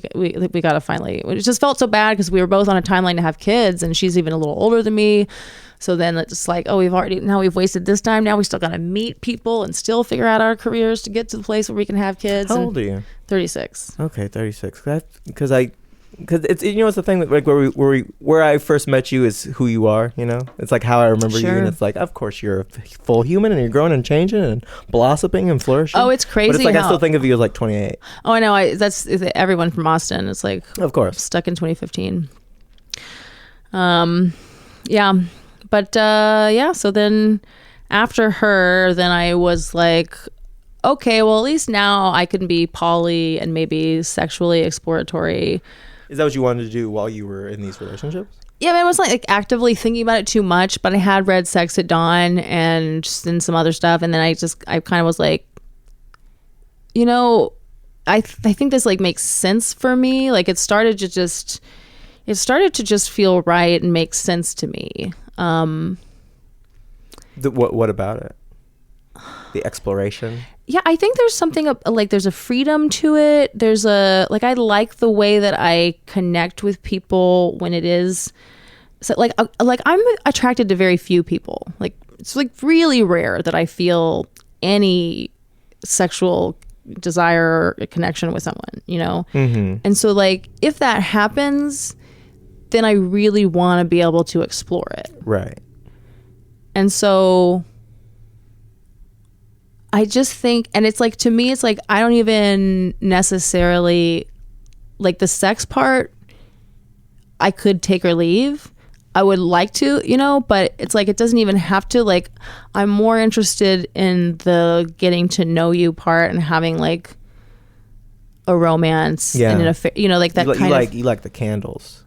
got to finally. It just felt so bad because we were both on a timeline to have kids, and she's even a little older than me. So then it's like, oh, we've wasted this time. Now we still got to meet people and still figure out our careers to get to the place where we can have kids. How old are you? 36. Okay, 36. Because it's it's the thing that like where I first met you is who you are. It's like how I remember you, and it's like, of course you're a full human, and you're growing and changing and blossoming and flourishing. Oh, it's crazy. But it's like I still think of you as like 28. Oh, I know. That's everyone from Austin. It's like, of course, stuck in 2015. Yeah. But so then after her, then I was like, okay, well, at least now I can be poly and maybe sexually exploratory. Is that what you wanted to do while you were in these relationships? Yeah, I wasn't like actively thinking about it too much, but I had read Sex at Dawn and some other stuff, and then I kind of was like, I think this like makes sense for me. Like it started to just feel right and make sense to me. What about it? The exploration? Yeah, I think there's something like there's a freedom to it. There's I like the way that I connect with people when it is so like I'm attracted to very few people. Like it's like really rare that I feel any sexual desire or connection with someone, Mm-hmm. And so like if that happens, then I really want to be able to explore it. Right. And so I just think, and it's like, to me, it's like, I don't even necessarily like the sex part. I could take or leave. I would like to, but it's like, it doesn't even have to. Like, I'm more interested in the getting to know you part and having like a romance and an affair, like that you like the candles.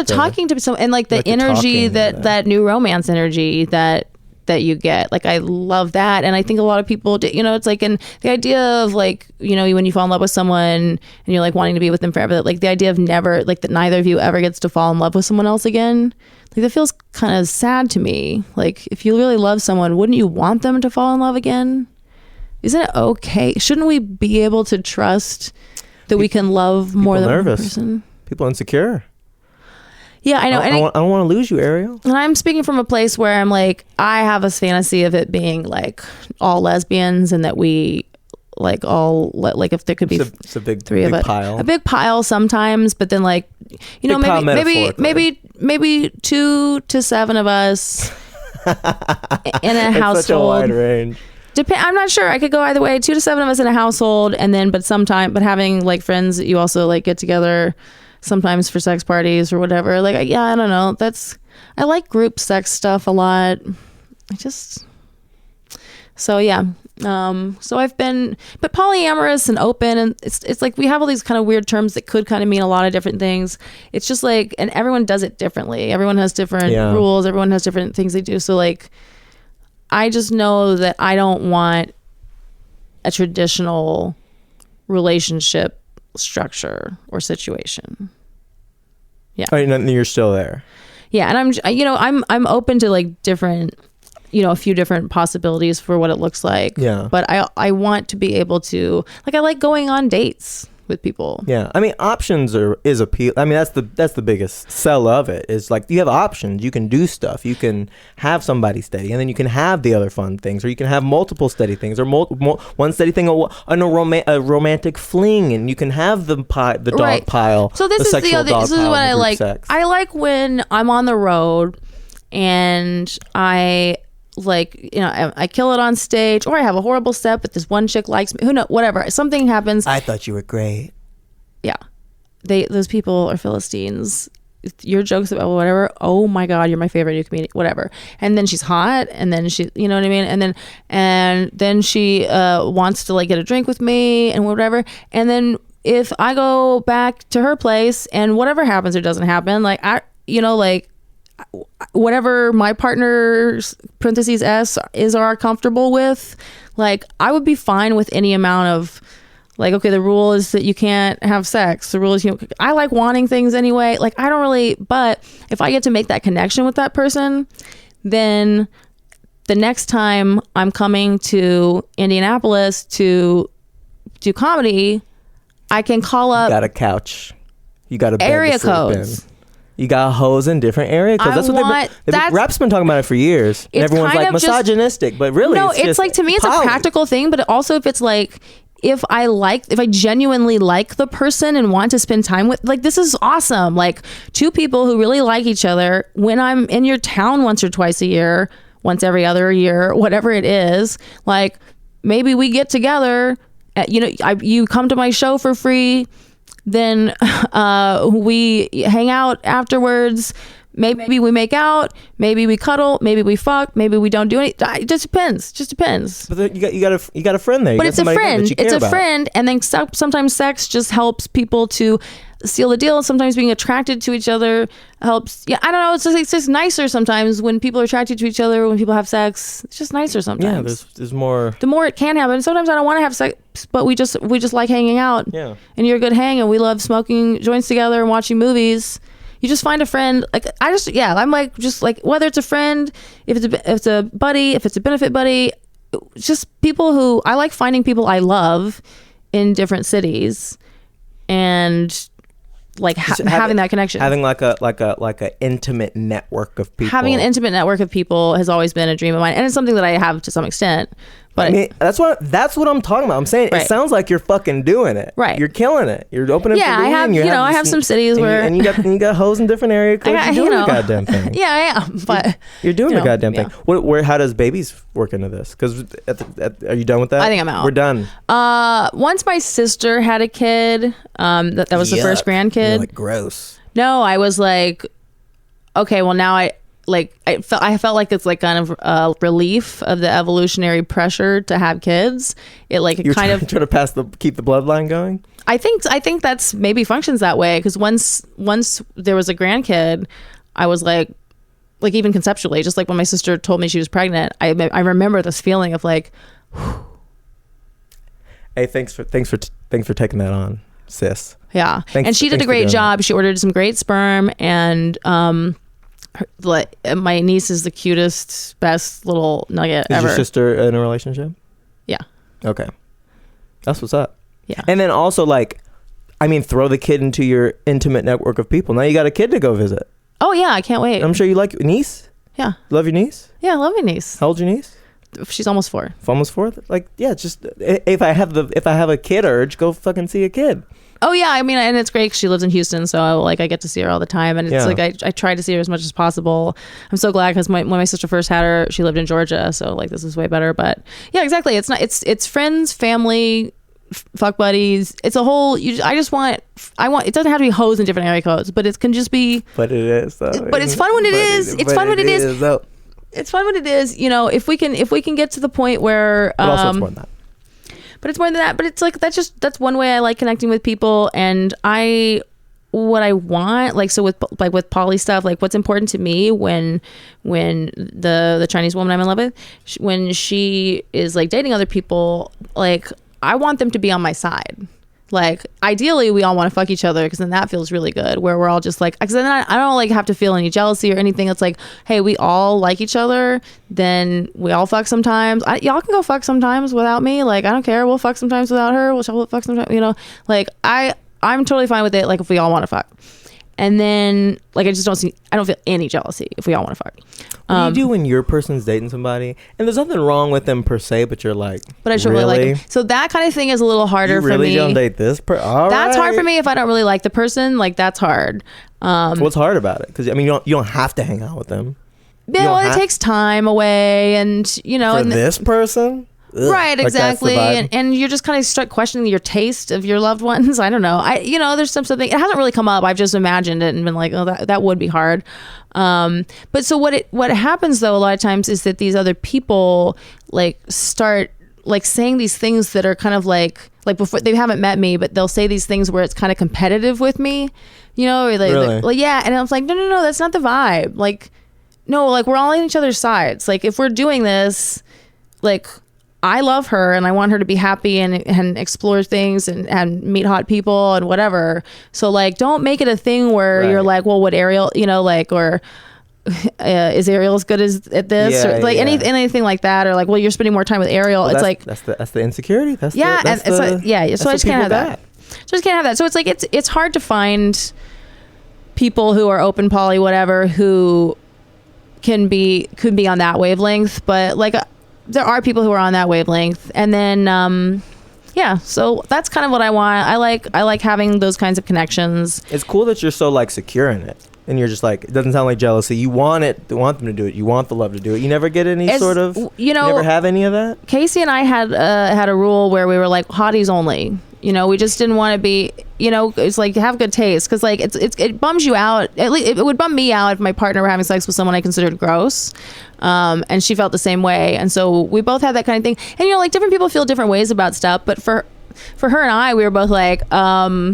Talking to someone and like the energy that new romance energy that you get. Like I love that, and I think a lot of people do, it's like, and the idea of like, when you fall in love with someone and you're like wanting to be with them forever, that like the idea of never, like that neither of you ever gets to fall in love with someone else again, like that feels kind of sad to me. Like if you really love someone, wouldn't you want them to fall in love again? Isn't it okay? Shouldn't we be able to trust that we can love more than one person? People insecure. Yeah, I know. I don't want to lose you, Arielle. And I'm speaking from a place where I'm like, I have a fantasy of it being like all lesbians, and that we like all like if there could be it's a big pile. A big pile sometimes, but then like maybe 2 to 7 of us in a household. Such a wide range. I'm not sure. I could go either way. 2 to 7 of us in a household, and then but having like friends that you also like get together sometimes for sex parties or whatever. Like, yeah, I don't know. I like group sex stuff a lot. So yeah. So I've been, but polyamorous and open, and it's like we have all these kind of weird terms that could kind of mean a lot of different things. It's just like, and everyone does it differently. Everyone has different rules. Everyone has different things they do. So like, I just know that I don't want a traditional relationship structure or situation. Yeah. Oh, you're still there. Yeah. And I'm open to like different, a few different possibilities for what it looks like. Yeah. But I want to be able to, like, I like going on dates with people. Yeah. I mean, options is appeal. I mean, that's the biggest sell of it, is like you have options. You can do stuff. You can have somebody steady, and then you can have the other fun things, or you can have multiple steady things, or one steady thing, a romantic fling, and you can have the dog pile. So this is this is what I like. Sex. I like when I'm on the road and I kill it on stage, or I have a horrible step, but this one chick likes me. Who knows? Whatever. Something happens. I thought you were great. Yeah. Those people are Philistines. Your jokes about whatever. Oh my God, you're my favorite new comedian. Whatever. And then she's hot, and then she, you know what I mean? And then she wants to like get a drink with me and whatever. And then if I go back to her place and whatever happens or doesn't happen, like whatever my partner's parentheses S is or are comfortable with, like I would be fine with any amount of like, okay, the rule is that you can't have sex. The rule is, I like wanting things anyway. Like I don't really, but if I get to make that connection with that person, then the next time I'm coming to Indianapolis to do comedy, I can call up. You got a couch. You got a bed area to sleep codes. In. You got hoes in different areas. That's what rap's been talking about it for years. And everyone's like misogynistic, but really, no, it's like, to me, it's a practical thing. But also, if it's like, if I genuinely like the person and want to spend time with, like, this is awesome. Like two people who really like each other. When I'm in your town once or twice a year, once every other year, whatever it is, like maybe we get together. You come to my show for free. Then we hang out afterwards. Maybe we make out. Maybe we cuddle. Maybe we fuck. Maybe we don't do anything. It just depends. But you got a friend there. But it's a friend. It's a friend. And then sometimes sex just helps people to seal the deal. Sometimes being attracted to each other helps. Yeah, I don't know. It's just nicer sometimes when people are attracted to each other. When people have sex, it's just nicer sometimes. Yeah, there's more. The more it can happen. Sometimes I don't want to have sex, but we just like hanging out. Yeah. And you're a good hang, and we love smoking joints together and watching movies. You just find a friend. Like I'm like just like, whether it's a friend, if it's a buddy, if it's a benefit buddy, just people who I like, finding people I love in different cities, and like having that connection, having like Having an intimate network of people has always been a dream of mine, and it's something that I have to some extent. But I mean, that's what I'm talking about. I'm saying It sounds like you're fucking doing it. Right. You're killing it. You're opening. Yeah, I have. I have some cities where you got hoes in different areas. You're doing the goddamn thing. Yeah, I am. But you're doing the goddamn thing. How does babies work into this? Because are you done with that? I think I'm out. We're done. Once my sister had a kid, that was the first grandkid. You're like, gross. No, I was like, okay, well now I felt like it's like kind of a relief of the evolutionary pressure to have kids. You're trying to keep the bloodline going. I think that's maybe functions that way, because once there was a grandkid, I was like even conceptually, just like when my sister told me she was pregnant, I remember this feeling of like, whew. Hey, thanks for taking that on, sis. Yeah, and she did a great job. She ordered some great sperm, and my niece is the cutest, best little nugget ever. Is your sister in a relationship? Yeah. Okay. That's what's up. Yeah. And then also, throw the kid into your intimate network of people. Now you got a kid to go visit. Oh yeah, I can't wait. I'm sure you like your niece. Yeah. Love your niece? Yeah, I love my niece. How old's your niece? She's almost 4. Almost 4? Just if I have a kid urge, go fucking see a kid. Oh yeah, I mean, and it's great 'cause she lives in Houston, so I get to see her all the time, and it's I try to see her as much as possible. I'm so glad, because when my sister first had her, she lived in Georgia, so this is way better. But yeah, exactly. It's friends, family, fuck buddies. It's a whole. I want. It doesn't have to be hoes in different area codes, but it can just be. But it is though. But it's fun when it is. It's fun when it is. it's fun when it is, you know, if we can get to the point where but also it's more than that. But it's more than that. But it's like that's one way I like connecting with people. And what I want, like, so with poly stuff, like what's important to me when the Chinese woman I'm in love with, when she is like dating other people, like I want them to be on my side. Like ideally we all want to fuck each other, because then that feels really good, where we're all just like, because then I don't like have to feel any jealousy or anything. It's like, hey, we all like each other, then we all fuck sometimes. Y'all can go fuck sometimes without me, like I don't care, we'll fuck sometimes without her, we'll fuck sometimes, you know, like I'm totally fine with it, like if we all want to fuck. And then like I don't feel any jealousy if we all want to fuck. What do you do when your person's dating somebody and there's nothing wrong with them per se, but you're like, but I should really like them? So that kind of thing is a little harder for me. You really don't date this person? That's hard for me if I don't really like the person. Like that's hard. What's hard about it? Because I mean, you don't have to hang out with them. Yeah, well, it takes time away, and you know, for this person. Ugh, right, exactly. Like and you're just kind of start questioning your taste of your loved ones. I don't know. There's something, it hasn't really come up. I've just imagined it and been like, oh, that would be hard. But so what happens though a lot of times is that these other people like start like saying these things that are kind of like before they haven't met me, but they'll say these things where it's kind of competitive with me, you know, or like yeah. And I was like, no, that's not the vibe. Like, no, like we're all on each other's sides. Like if we're doing this, like I love her and I want her to be happy and explore things and meet hot people and whatever. So like, don't make it a thing where you're like, well, would Arielle, you know, like, or is Arielle as good at this? Yeah, or like anything like that, or like, well, you're spending more time with Arielle. Well, it's like, that's the insecurity. So I just can't have that. So it's like, it's hard to find people who are open poly, whatever, who could be on that wavelength, but like, there are people who are on that wavelength. And then so that's kind of what I want. I like having those kinds of connections. It's cool that you're so like secure in it, and you're just like, it doesn't sound like jealousy. You want them to do it. You want the love to do it. You never get any sort of, you never have any of that. Casey and I had a rule where we were like hotties only. You know, we just didn't want to be, you know, it's like have good taste, because like it bums you out. At least it would bum me out if my partner were having sex with someone I considered gross, and she felt the same way. And so we both had that kind of thing. And you know, like different people feel different ways about stuff. But for her and I, we were both like, all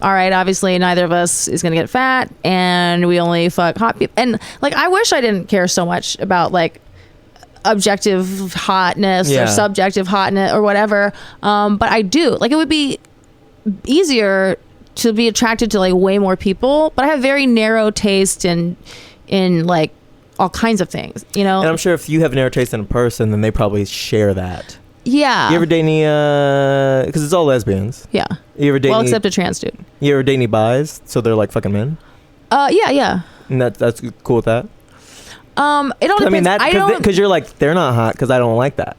right, obviously neither of us is gonna get fat, and we only fuck hot people. And like, I wish I didn't care so much about like objective hotness or subjective hotness or whatever, but I do. Like, it would be easier to be attracted to like way more people, but I have very narrow taste in like all kinds of things, you know. And I'm sure if you have narrow taste in a person, then they probably share that. Yeah. You ever date any because it's all lesbians? Yeah. You ever date except a trans dude. You ever date any bis, so they're like fucking men? Yeah. And that's cool with that. It all depends. I mean, because you're like, they're not hot because I don't like that.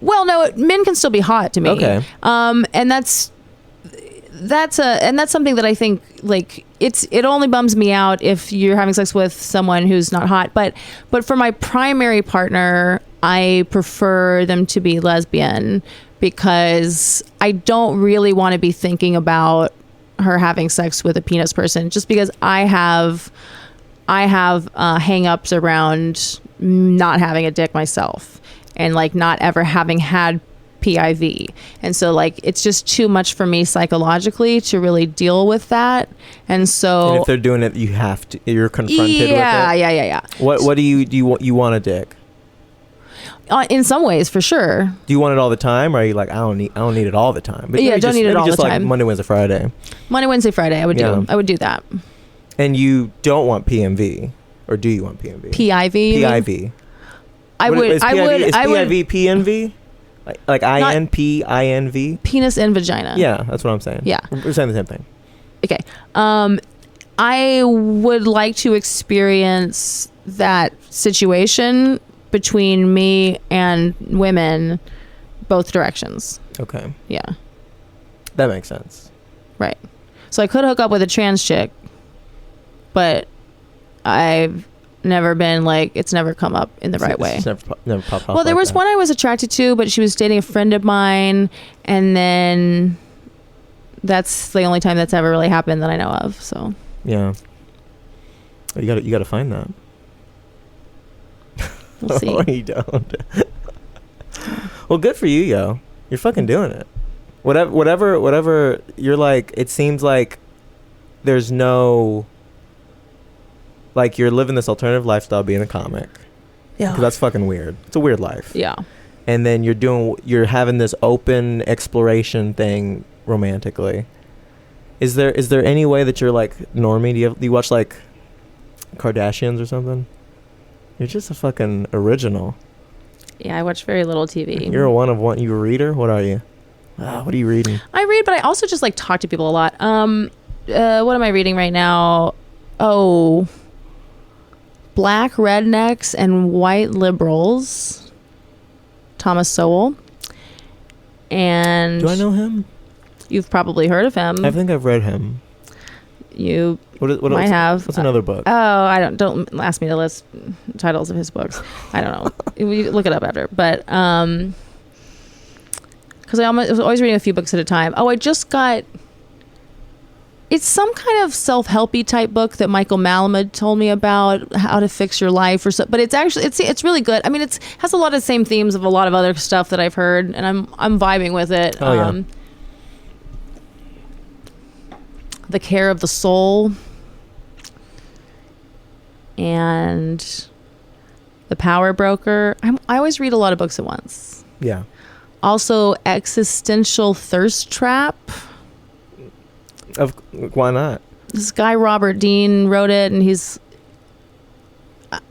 Well, no, men can still be hot to me. Okay. And that's something that I think like it only bums me out if you're having sex with someone who's not hot. But for my primary partner, I prefer them to be lesbian, because I don't really want to be thinking about her having sex with a penis person, just because I have hang-ups around not having a dick myself, and like not ever having had PIV, and so like it's just too much for me psychologically to really deal with that. And so, and if they're doing it, you're confronted with it. Yeah. What do you want? You want a dick? In some ways, for sure. Do you want it all the time, or are you like, I don't need it all the time? But don't need it all the time. Like Monday, Wednesday, Friday. Monday, Wednesday, Friday. I would do that. And you don't want PMV, or do you want PMV? PIV. I would. Is PIV PNV? Like INV? Penis and vagina. Yeah, that's what I'm saying. Yeah, we're saying the same thing. Okay. I would like to experience that situation between me and women, both directions. Okay. Yeah. That makes sense. Right. So I could hook up with a trans chick, but I've never been like, it's never come up in the right way. It's never popped up. Well, there was one I was attracted to, but she was dating a friend of mine, and then that's the only time that's ever really happened that I know of. So yeah, you got to find that. We'll see. Or you don't. Well, good for you, yo. You're fucking doing it. Whatever. You're like. It seems like there's no. Like you're living this alternative lifestyle, being a comic. Yeah. Because that's fucking weird. It's a weird life. Yeah. And then you're having this open exploration thing romantically. Is there any way that you're like normie? Do you watch like Kardashians or something? You're just a fucking original. Yeah, I watch very little TV. You're a one of one. You a reader? What are you? What are you reading? I read, but I also just like talk to people a lot. What am I reading right now? Oh, Black Rednecks and White Liberals. Thomas Sowell. And do I know him? You've probably heard of him. I think I've read him. You what might have. What's another book? Oh, don't ask me to list titles of his books. I don't know. We look it up after. But because I was always reading a few books at a time. Oh, I just got. It's some kind of self-helpy type book that Michael Malamud told me about, how to fix your life or so. But it's actually it's really good. I mean, it has a lot of the same themes of a lot of other stuff that I've heard, and I'm vibing with it. Oh, yeah. The Care of the Soul and The Power Broker. I always read a lot of books at once. Yeah. Also, Existential Thirst Trap. Why not? This guy Robert Dean wrote it, and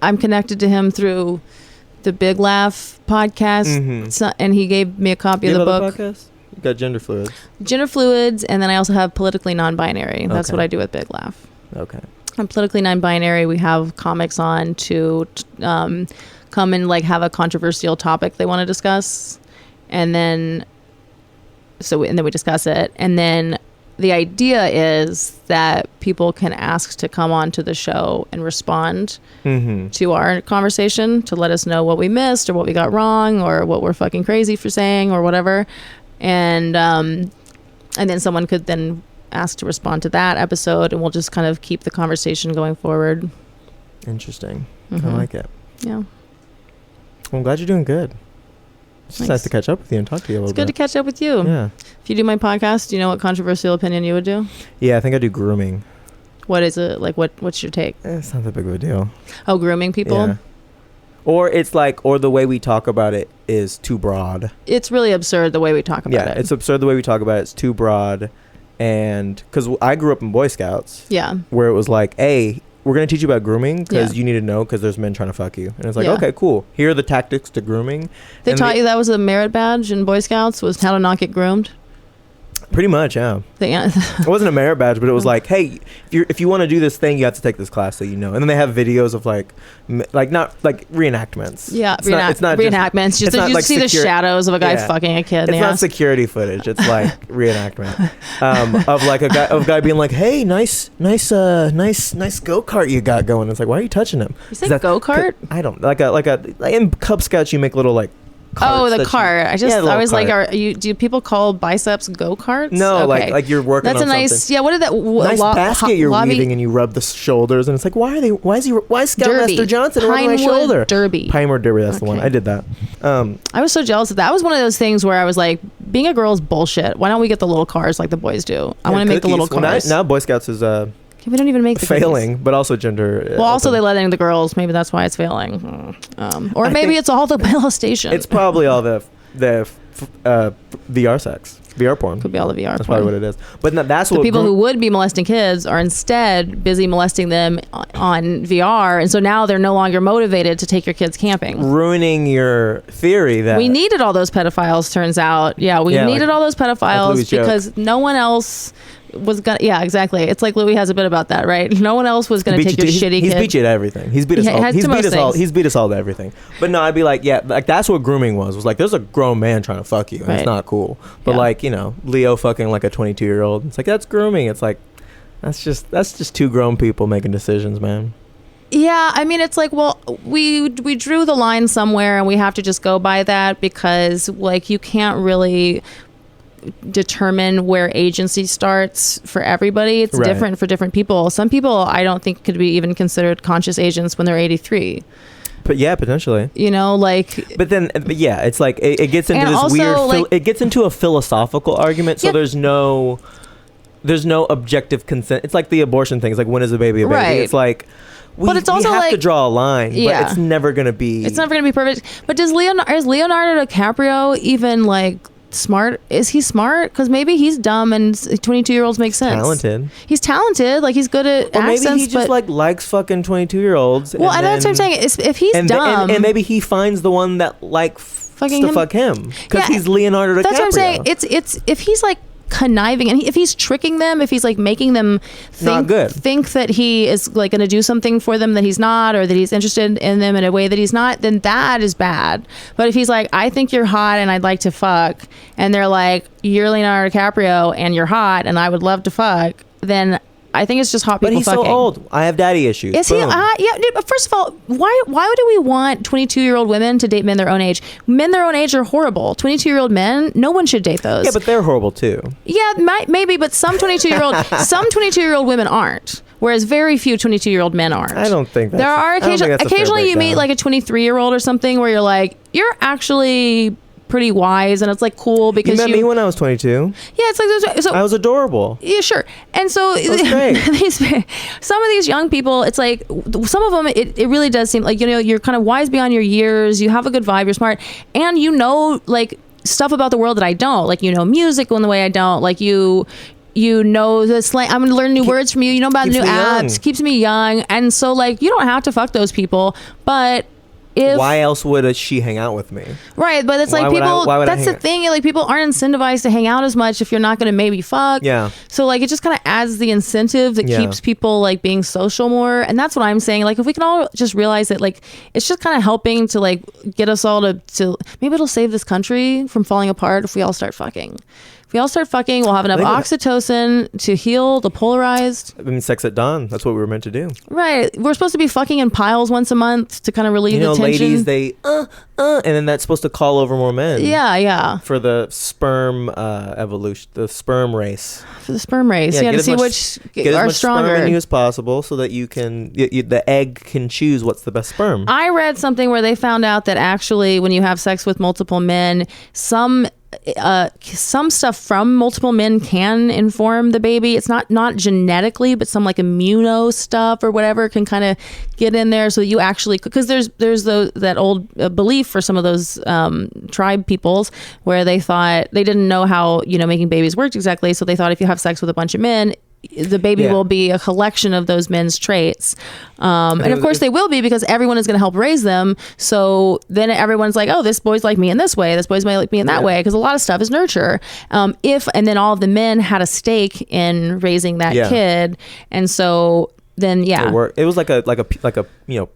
I'm connected to him through the Big Laugh podcast. Mm-hmm. And he gave me a copy of the book. Podcast? You got Gender Fluids, and then I also have Politically Non-Binary. That's what I do with Big Laugh. Okay. On Politically Non-Binary, we have comics on to come and like have a controversial topic they want to discuss, and then we discuss it, and then the idea is that people can ask to come on to the show and respond to our conversation, to let us know what we missed or what we got wrong or what we're fucking crazy for saying or whatever. And then someone could then ask to respond to that episode, and we'll just kind of keep the conversation going forward. Interesting. I like it. Yeah. Well, I'm glad you're doing good. It's just nice to catch up with you and talk to you a little bit. It's good to catch up with you. Yeah. If you do my podcast, do you know what controversial opinion you would do? Yeah, I think I do grooming. What is it? Like, what's your take? It's not that big of a deal. Oh, grooming people? Yeah. Or it's like, or the way we talk about it is too broad. It's really absurd the way we talk about it. Yeah, it's absurd the way we talk about it. It's too broad. And because I grew up in Boy Scouts. Yeah. Where it was like, hey, we're going to teach you about grooming because you need to know because there's men trying to fuck you. And it's like, okay, cool. Here are the tactics to grooming. They taught you that was a merit badge in Boy Scouts, was how to not get groomed? Pretty much, yeah. It wasn't a merit badge, but it was like, hey, if you want to do this thing, you have to take this class so you know. And then they have videos of like not like reenactments. Yeah, it's not reenactments. You see the shadows of a guy fucking a kid. It's not security footage. It's like reenactment of like a guy being like, hey, nice go-kart you got going. It's like, why are you touching him? You say go-kart? I don't like in Cub Scouts you make little like. The cart. I was like, do people call biceps go-karts? No, okay. like you're working on something. That's a nice, yeah, what did that... nice basket you're weaving and you rub the shoulders and it's like, why is Scoutmaster Johnson rubbing my shoulder? Pinewood Derby, that's the one. I did that. I was so jealous of that. That was one of those things where I was like, being a girl is bullshit. Why don't we get the little cars like the boys do? I want to make the little cars. Now Boy Scouts is... we don't even make the failing, cookies. But also gender. Well, also they let in the girls. Maybe that's why it's failing. Or maybe it's all the molestation. It's probably all the VR sex, VR porn. Could be all the VR porn. That's probably what it is. But that's the what people who would be molesting kids are instead busy molesting them on VR, and so now they're no longer motivated to take your kids camping. Ruining your theory that we needed all those pedophiles. Turns out, we needed all those pedophiles because no one else was gonna. Yeah, exactly. It's like Louie has a bit about that, right? No one else was gonna take your shitty kid. He's beat you at everything. He's beat us all. He's beat us all to everything. But no, I'd be like, like that's what grooming was like. There's a grown man trying to fuck you, and it's not cool. But like Leo fucking like a 22-year-old. It's like that's grooming. It's like that's just two grown people making decisions, man. Yeah, I mean, it's like, well, we drew the line somewhere, and we have to just go by that because like you can't really determine where agency starts for everybody. It's different for different people. Some people I don't think could be even considered conscious agents when they're 83. But yeah, potentially. But yeah, it's like it gets into this also, weird. It gets into a philosophical argument. So there's no objective consent. It's like the abortion thing. It's like, when is a baby a baby? Right. It's like. But it's also we have to draw a line, but it's never going to be... It's never going to be perfect. But is Leonardo DiCaprio even, smart? Is he smart? Because maybe he's dumb and 22-year-olds make sense. Talented. He's talented. He's good at accents. Maybe he just, likes fucking 22-year-olds. Well, and that's what I'm saying. If he's dumb... And maybe he finds the one that, fuck him. Because he's Leonardo DiCaprio. That's what I'm saying. It's if he's, conniving, and if he's tricking them, if he's making them think that he is going to do something for them that he's not, or that he's interested in them in a way that he's not, then that is bad. But if he's like, I think you're hot and I'd like to fuck, and they're like, you're Leonardo DiCaprio and you're hot and I would love to fuck, then I think it's just hot people fucking. But he's so old. I have daddy issues. Is he? Yeah. But first of all, why do we want 22-year-old women to date men their own age? Men their own age are horrible. 22-year-old men, no one should date those. Yeah, but they're horrible too. Yeah, maybe, but some 22-year-old women aren't. Whereas very few 22-year-old men aren't. I don't think that's... There are occasionally you meet a 23-year-old or something where you're like, you're actually pretty wise, and it's cool because you met me when I was 22. Yeah, it's so I was adorable. Yeah, sure. And so some of these young people, it's some of them it really does seem like you're kind of wise beyond your years, you have a good vibe, you're smart, and stuff about the world that I don't, music in the way I don't, you know the slang. I'm gonna learn new words from you. You know about new apps. Keeps me young, and so you don't have to fuck those people, but. Why else would she hang out with me? Right, but it's people. That's the thing. People aren't incentivized to hang out as much if you're not going to maybe fuck. Yeah. So it just kind of adds the incentive that keeps people being social more, and that's what I'm saying. If we can all just realize that it's just kind of helping to get us all to maybe it'll save this country from falling apart if we all start fucking. If we all start fucking, we'll have enough oxytocin to heal the polarized. Sex at dawn. That's what we were meant to do. Right. We're supposed to be fucking in piles once a month to kind of relieve the tension. Ladies, they and then that's supposed to call over more men. Yeah. For the sperm evolution, the sperm race. For the sperm race, to see which are stronger. Get as much sperm in you as possible, so that you can the egg can choose what's the best sperm. I read something where they found out that actually, when you have sex with multiple men, some stuff from multiple men can inform the baby. It's not genetically, but some immuno stuff or whatever can kind of get in there, so that you actually, because there's that old belief for some of those tribe peoples where they thought they didn't know how making babies worked exactly, so they thought if you have sex with a bunch of men, the baby will be a collection of those men's traits, and of course they will be, because everyone is going to help raise them. So then everyone's like, oh, this boy's like me in this way, this boy's like me in that way, because a lot of stuff is nurture. And then all of the men had a stake in raising that kid, and so then it was like a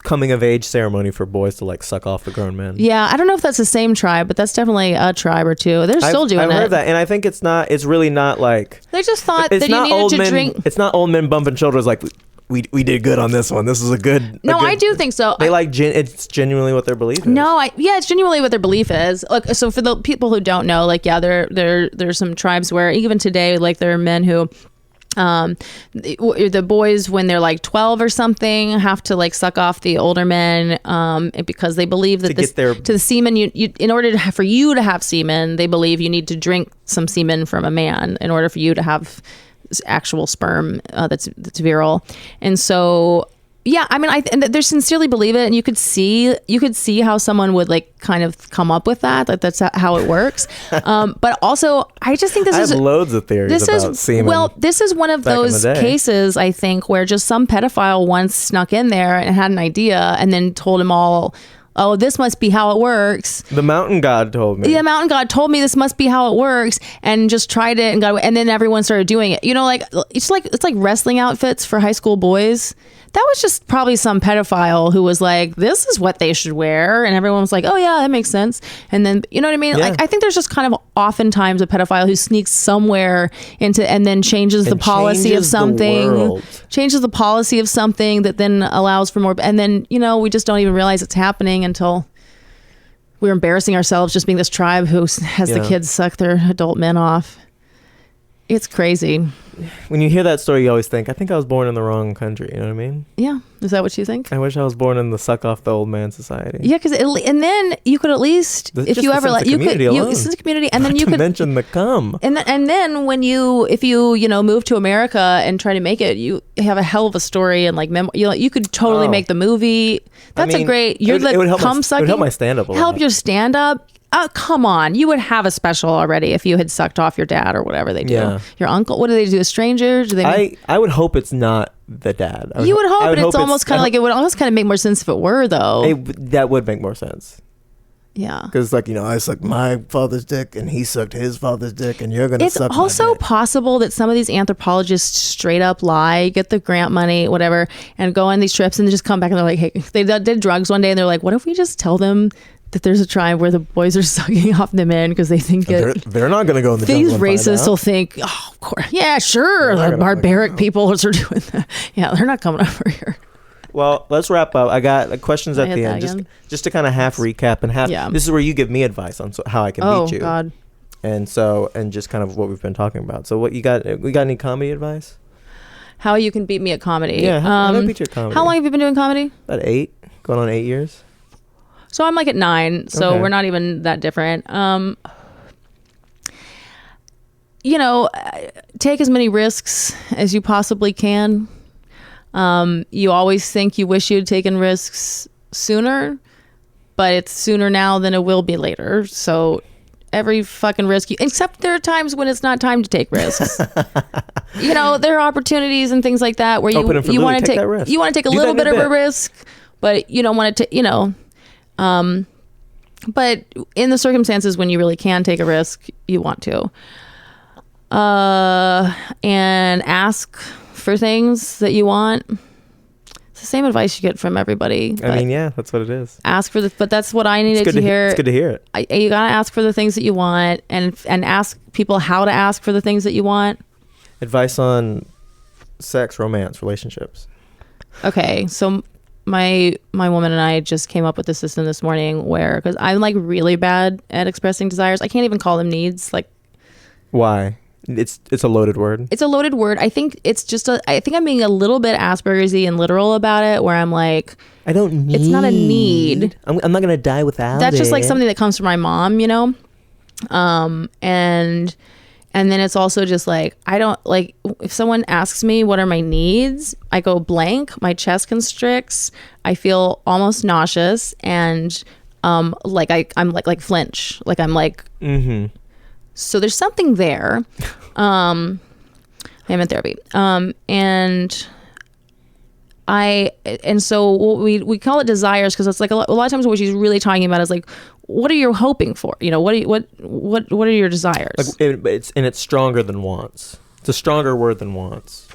coming of age ceremony for boys to suck off the grown men. Yeah, I don't know if that's the same tribe, but that's definitely a tribe or two. They're still doing it. I've heard that, and I think it's really not they just thought that you needed to drink. It's not old men bumping shoulders we did good on this one. This is a good. No, I do think so. They it's genuinely what their belief is. No, it's genuinely what their belief is. So for the people who don't know, there's some tribes where even today, there are men who. The boys, when they're 12 or something, have to suck off the older men, because they believe that to the semen, you in order for you to have semen, they believe you need to drink some semen from a man in order for you to have actual sperm that's virile. And so yeah, I mean, they sincerely believe it, and you could see how someone would kind of come up with that's how it works. But also, I just think I have loads of theories about semen. Well, this is one of those cases, I think, where just some pedophile once snuck in there and had an idea, and then told him all, oh, this must be how it works. The mountain god told me. The mountain god told me this must be how it works, and just tried it and got away. And then everyone started doing it. It's like wrestling outfits for high school boys. That was just probably some pedophile who was like, this is what they should wear. And everyone was like, oh yeah, that makes sense. And then, you know what I mean? Yeah. I think there's just kind of oftentimes a pedophile who sneaks somewhere into, and then changes the policy of something. Changes the policy of something that then allows for more. And then, we just don't even realize it's happening until we're embarrassing ourselves just being this tribe who has the kids suck their adult men off. It's crazy. When you hear that story, you always think, I think I was born in the wrong country. You know what I mean? Yeah. Is that what you think? I wish I was born in the suck off the old man society. Yeah, because and then you could at least, if you ever let, you could, sense of community, and then you could mention the cum. And then when if you move to America and try to make it, you have a hell of a story and like you could totally make the movie. That's a great. You're the cum sucking. It would help my stand up. Help your stand up. Oh, come on. You would have a special already if you had sucked off your dad or whatever they do. Yeah. Your uncle. What do they do? A stranger? Do they? I would hope it's not the dad. You would hope, but it's almost kind of like, it would almost kind of make more sense if it were, though. That would make more sense. Yeah. Because, like, I sucked my father's dick and he sucked his father's dick and you're going to suck my dick. It's also possible that some of these anthropologists straight up lie, get the grant money, whatever, and go on these trips and they just come back and they're like, hey, they did drugs one day and they're like, what if we just tell them that there's a tribe where the boys are sucking off the men because they think they're not going to go in the jungle. These racists will think, oh, of course, yeah, sure, the barbaric people are doing that. Yeah, they're not coming over here. Well, let's wrap up. I got questions at the end, just to kind of half recap and half. Yeah. This is where you give me advice on how I can beat you. Oh God. And just kind of what we've been talking about. So what you got? We got any comedy advice? How you can beat me at comedy? Yeah, how do I beat you at comedy? How long have you been doing comedy? About 8, going on 8 years. So I'm like at 9, so we're not even that different. Take as many risks as you possibly can. You always think you wish you'd taken risks sooner, but it's sooner now than it will be later. So every fucking risk, except there are times when it's not time to take risks. There are opportunities and things like that where you want to take a little bit of a risk, but you don't want to but in the circumstances when you really can take a risk, you want to. And ask for things that you want. It's the same advice you get from everybody. I mean, yeah, that's what it is. Ask for but that's what I needed to hear. It's good to hear it. You gotta ask for the things that you want, and ask people how to ask for the things that you want. Advice on sex, romance, relationships. Okay, so my woman and I just came up with a system this morning where, because I'm like really bad at expressing desires. I can't even call them needs. Like, why? It's a loaded word. It's a loaded word. I think it's just I think I'm being a little bit Asperger's-y and literal about it, where I'm like, I don't need. It's not a need. I'm not gonna die without That's it. just like something that comes from my mom, and then it's also just like, I don't like, if someone asks me what are my needs, I go blank, my chest constricts, I feel almost nauseous, and I'm like flinch, like I'm like. Mm-hmm. So there's something there. I'm in therapy. And so we call it desires because it's like a lot of times what she's really talking about is like, what are you hoping for? What are your desires? Like, it's stronger than wants. It's a stronger word than wants.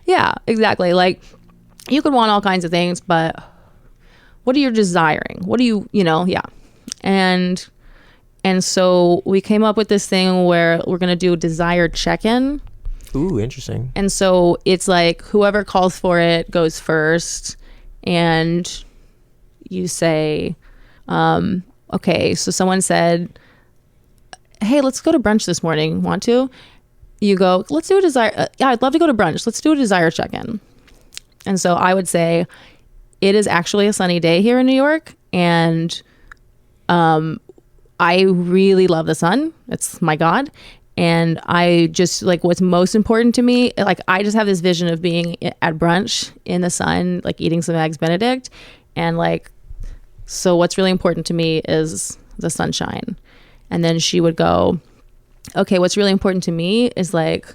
Yeah, exactly. Like, you could want all kinds of things, but what are you desiring? What do you yeah. And so we came up with this thing where we're going to do a desire check-in. Ooh, interesting. And so it's like whoever calls for it goes first, and you say, okay, so someone said, hey, let's go to brunch this morning. Want to? You go, let's do a desire. Yeah, I'd love to go to brunch. Let's do a desire check-in. And so I would say, it is actually a sunny day here in New York, and I really love the sun. It's my God. And I just like, what's most important to me, like I just have this vision of being at brunch in the sun, like eating some Eggs Benedict. And like, so what's really important to me is the sunshine. And then she would go, okay, what's really important to me is like,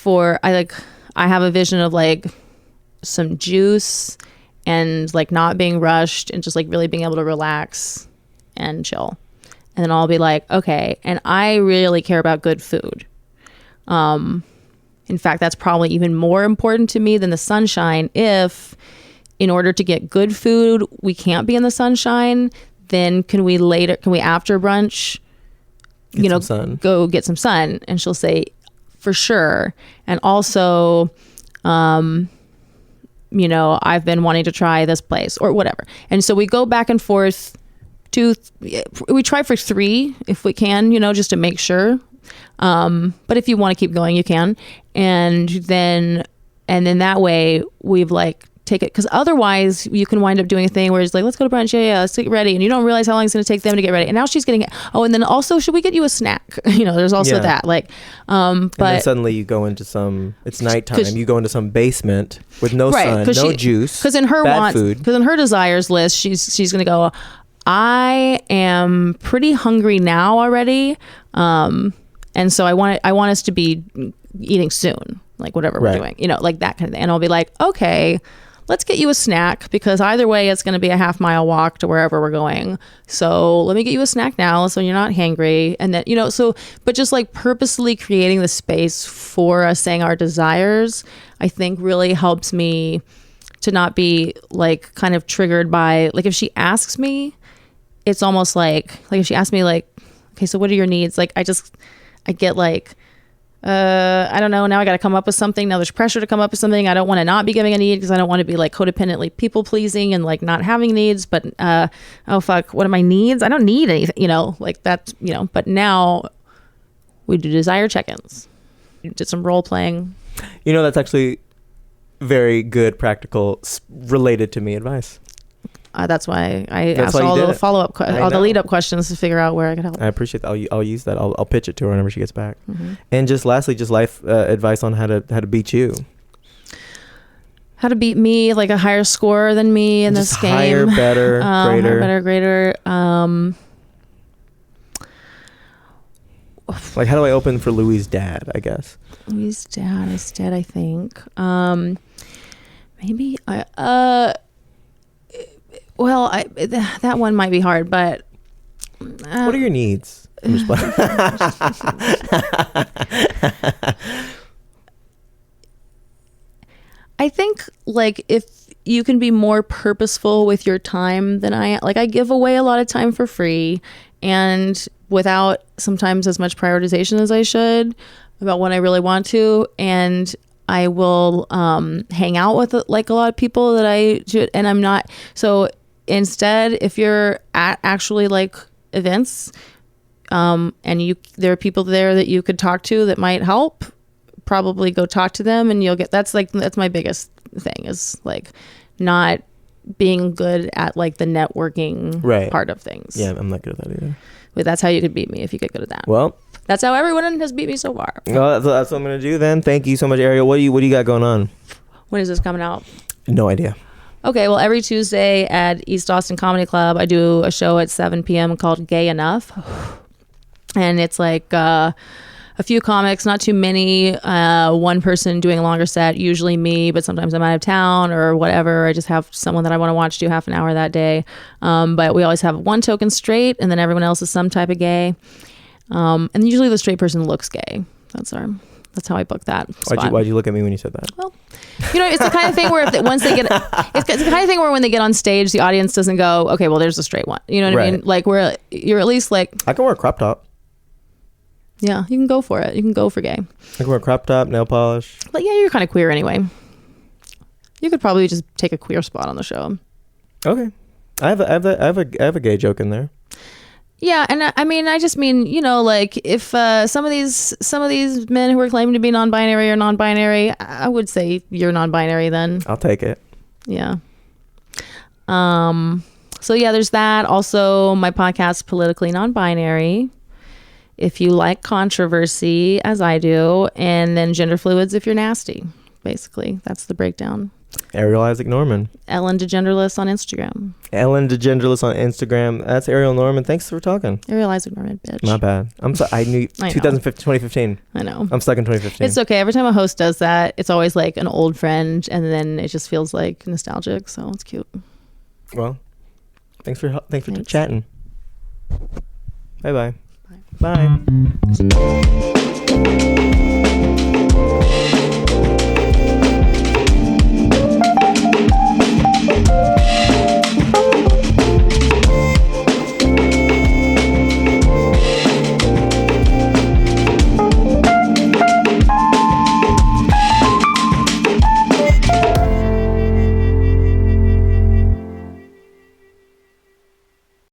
I have a vision of like some juice and like not being rushed and just like really being able to relax and chill. And then I'll be like, okay, and I really care about good food. In fact, that's probably even more important to me than the sunshine. If in order to get good food, we can't be in the sunshine, then can we after brunch, go get some sun? And she'll say, for sure. And also, I've been wanting to try this place or whatever. And so we go back and forth. We try for 3 if we can, just to make sure. But if you want to keep going, you can. And then that way we've like take it, because otherwise you can wind up doing a thing where it's like, let's go to brunch, yeah, let's get ready, and you don't realize how long it's going to take them to get ready, and now she's getting it. Oh, and then also, should we get you a snack? There's also that, like, but and then suddenly you go into it's nighttime, you go into some basement with no sun, no juice, because in her desires list, she's going to go, I am pretty hungry now already, and so I want us to be eating soon, like whatever we're doing, like that kind of thing. And I'll be like, okay, let's get you a snack, because either way it's going to be a half-mile walk to wherever we're going. So let me get you a snack now so you're not hangry. And then, but just like purposely creating the space for us saying our desires, I think really helps me to not be like kind of triggered by, like, if she asks me, it's almost like if she asks me like, okay, so what are your needs? Like, I get like, I don't know. Now I got to come up with something. Now there's pressure to come up with something. I don't want to not be giving a need, because I don't want to be like codependently people pleasing and like not having needs. But oh fuck, what are my needs? I don't need anything. Like that. But now we do desire check-ins. We did some role playing. That's actually very good, practical, related to me advice. That's why I asked all the follow-up, all the lead-up questions to figure out where I could help. I appreciate that. I'll use that. I'll pitch it to her whenever she gets back. Mm-hmm. And just lastly, just life advice on how to beat you. How to beat me, like a higher score than me in this game. Higher, better, greater. Like, how do I open for Louie's dad, I guess? Louie's dad is dead, I think. Maybe that one might be hard, but what are your needs? I think like if you can be more purposeful with your time than I give away a lot of time for free and without sometimes as much prioritization as I should about when I really want to, and I will hang out with like a lot of people that I should, and I'm not. So instead, if you're at actually like events, and there are people there that you could talk to that might help, probably go talk to them, and you'll get. That's my biggest thing, is like not being good at like the networking part of things. Yeah, I'm not good at that either. But that's how you could beat me, if you get good at that. Well, that's how everyone has beat me so far. Well, that's what I'm gonna do then. Thank you so much, Arielle. What do you got going on? When is this coming out? No idea. Okay, well, every Tuesday at East Austin Comedy Club, I do a show at 7 p.m. called Gay Enough. And it's like a few comics, not too many, one person doing a longer set, usually me, but sometimes I'm out of town or whatever. I just have someone that I want to watch do half an hour that day. But we always have one token straight, and then everyone else is some type of gay. And usually the straight person looks gay. That's how I book that spot. Why'd you look at me when you said that? Well, it's the kind of thing where it's the kind of thing where when they get on stage, the audience doesn't go, okay, well, there's a straight one. You know what I mean? Like, where you're at least like, I can wear a crop top. Yeah, you can go for it. You can go for gay. I can wear a crop top, nail polish. But yeah, you're kind of queer anyway. You could probably just take a queer spot on the show. Okay, I have a gay joke in there. Yeah, and I just mean, like if some of these men who are claiming to be non-binary are non-binary, I would say you're non-binary then. I'll take it. Yeah. So yeah, there's that. Also, my podcast, Politically Non-Binary, if you like controversy, as I do, and then gender fluids if you're nasty. Basically, that's the breakdown. Arielle Isaac Norman. Ellen DeGenderless on Instagram. Ellen DeGenderless on Instagram. That's Arielle Norman. Thanks for talking. Arielle Isaac Norman, bitch. My bad. I knew 2015. I know. I'm stuck in 2015. It's okay. Every time a host does that, it's always like an old friend, and then it just feels like nostalgic. So it's cute. Well, thanks for chatting. Bye-bye. Bye.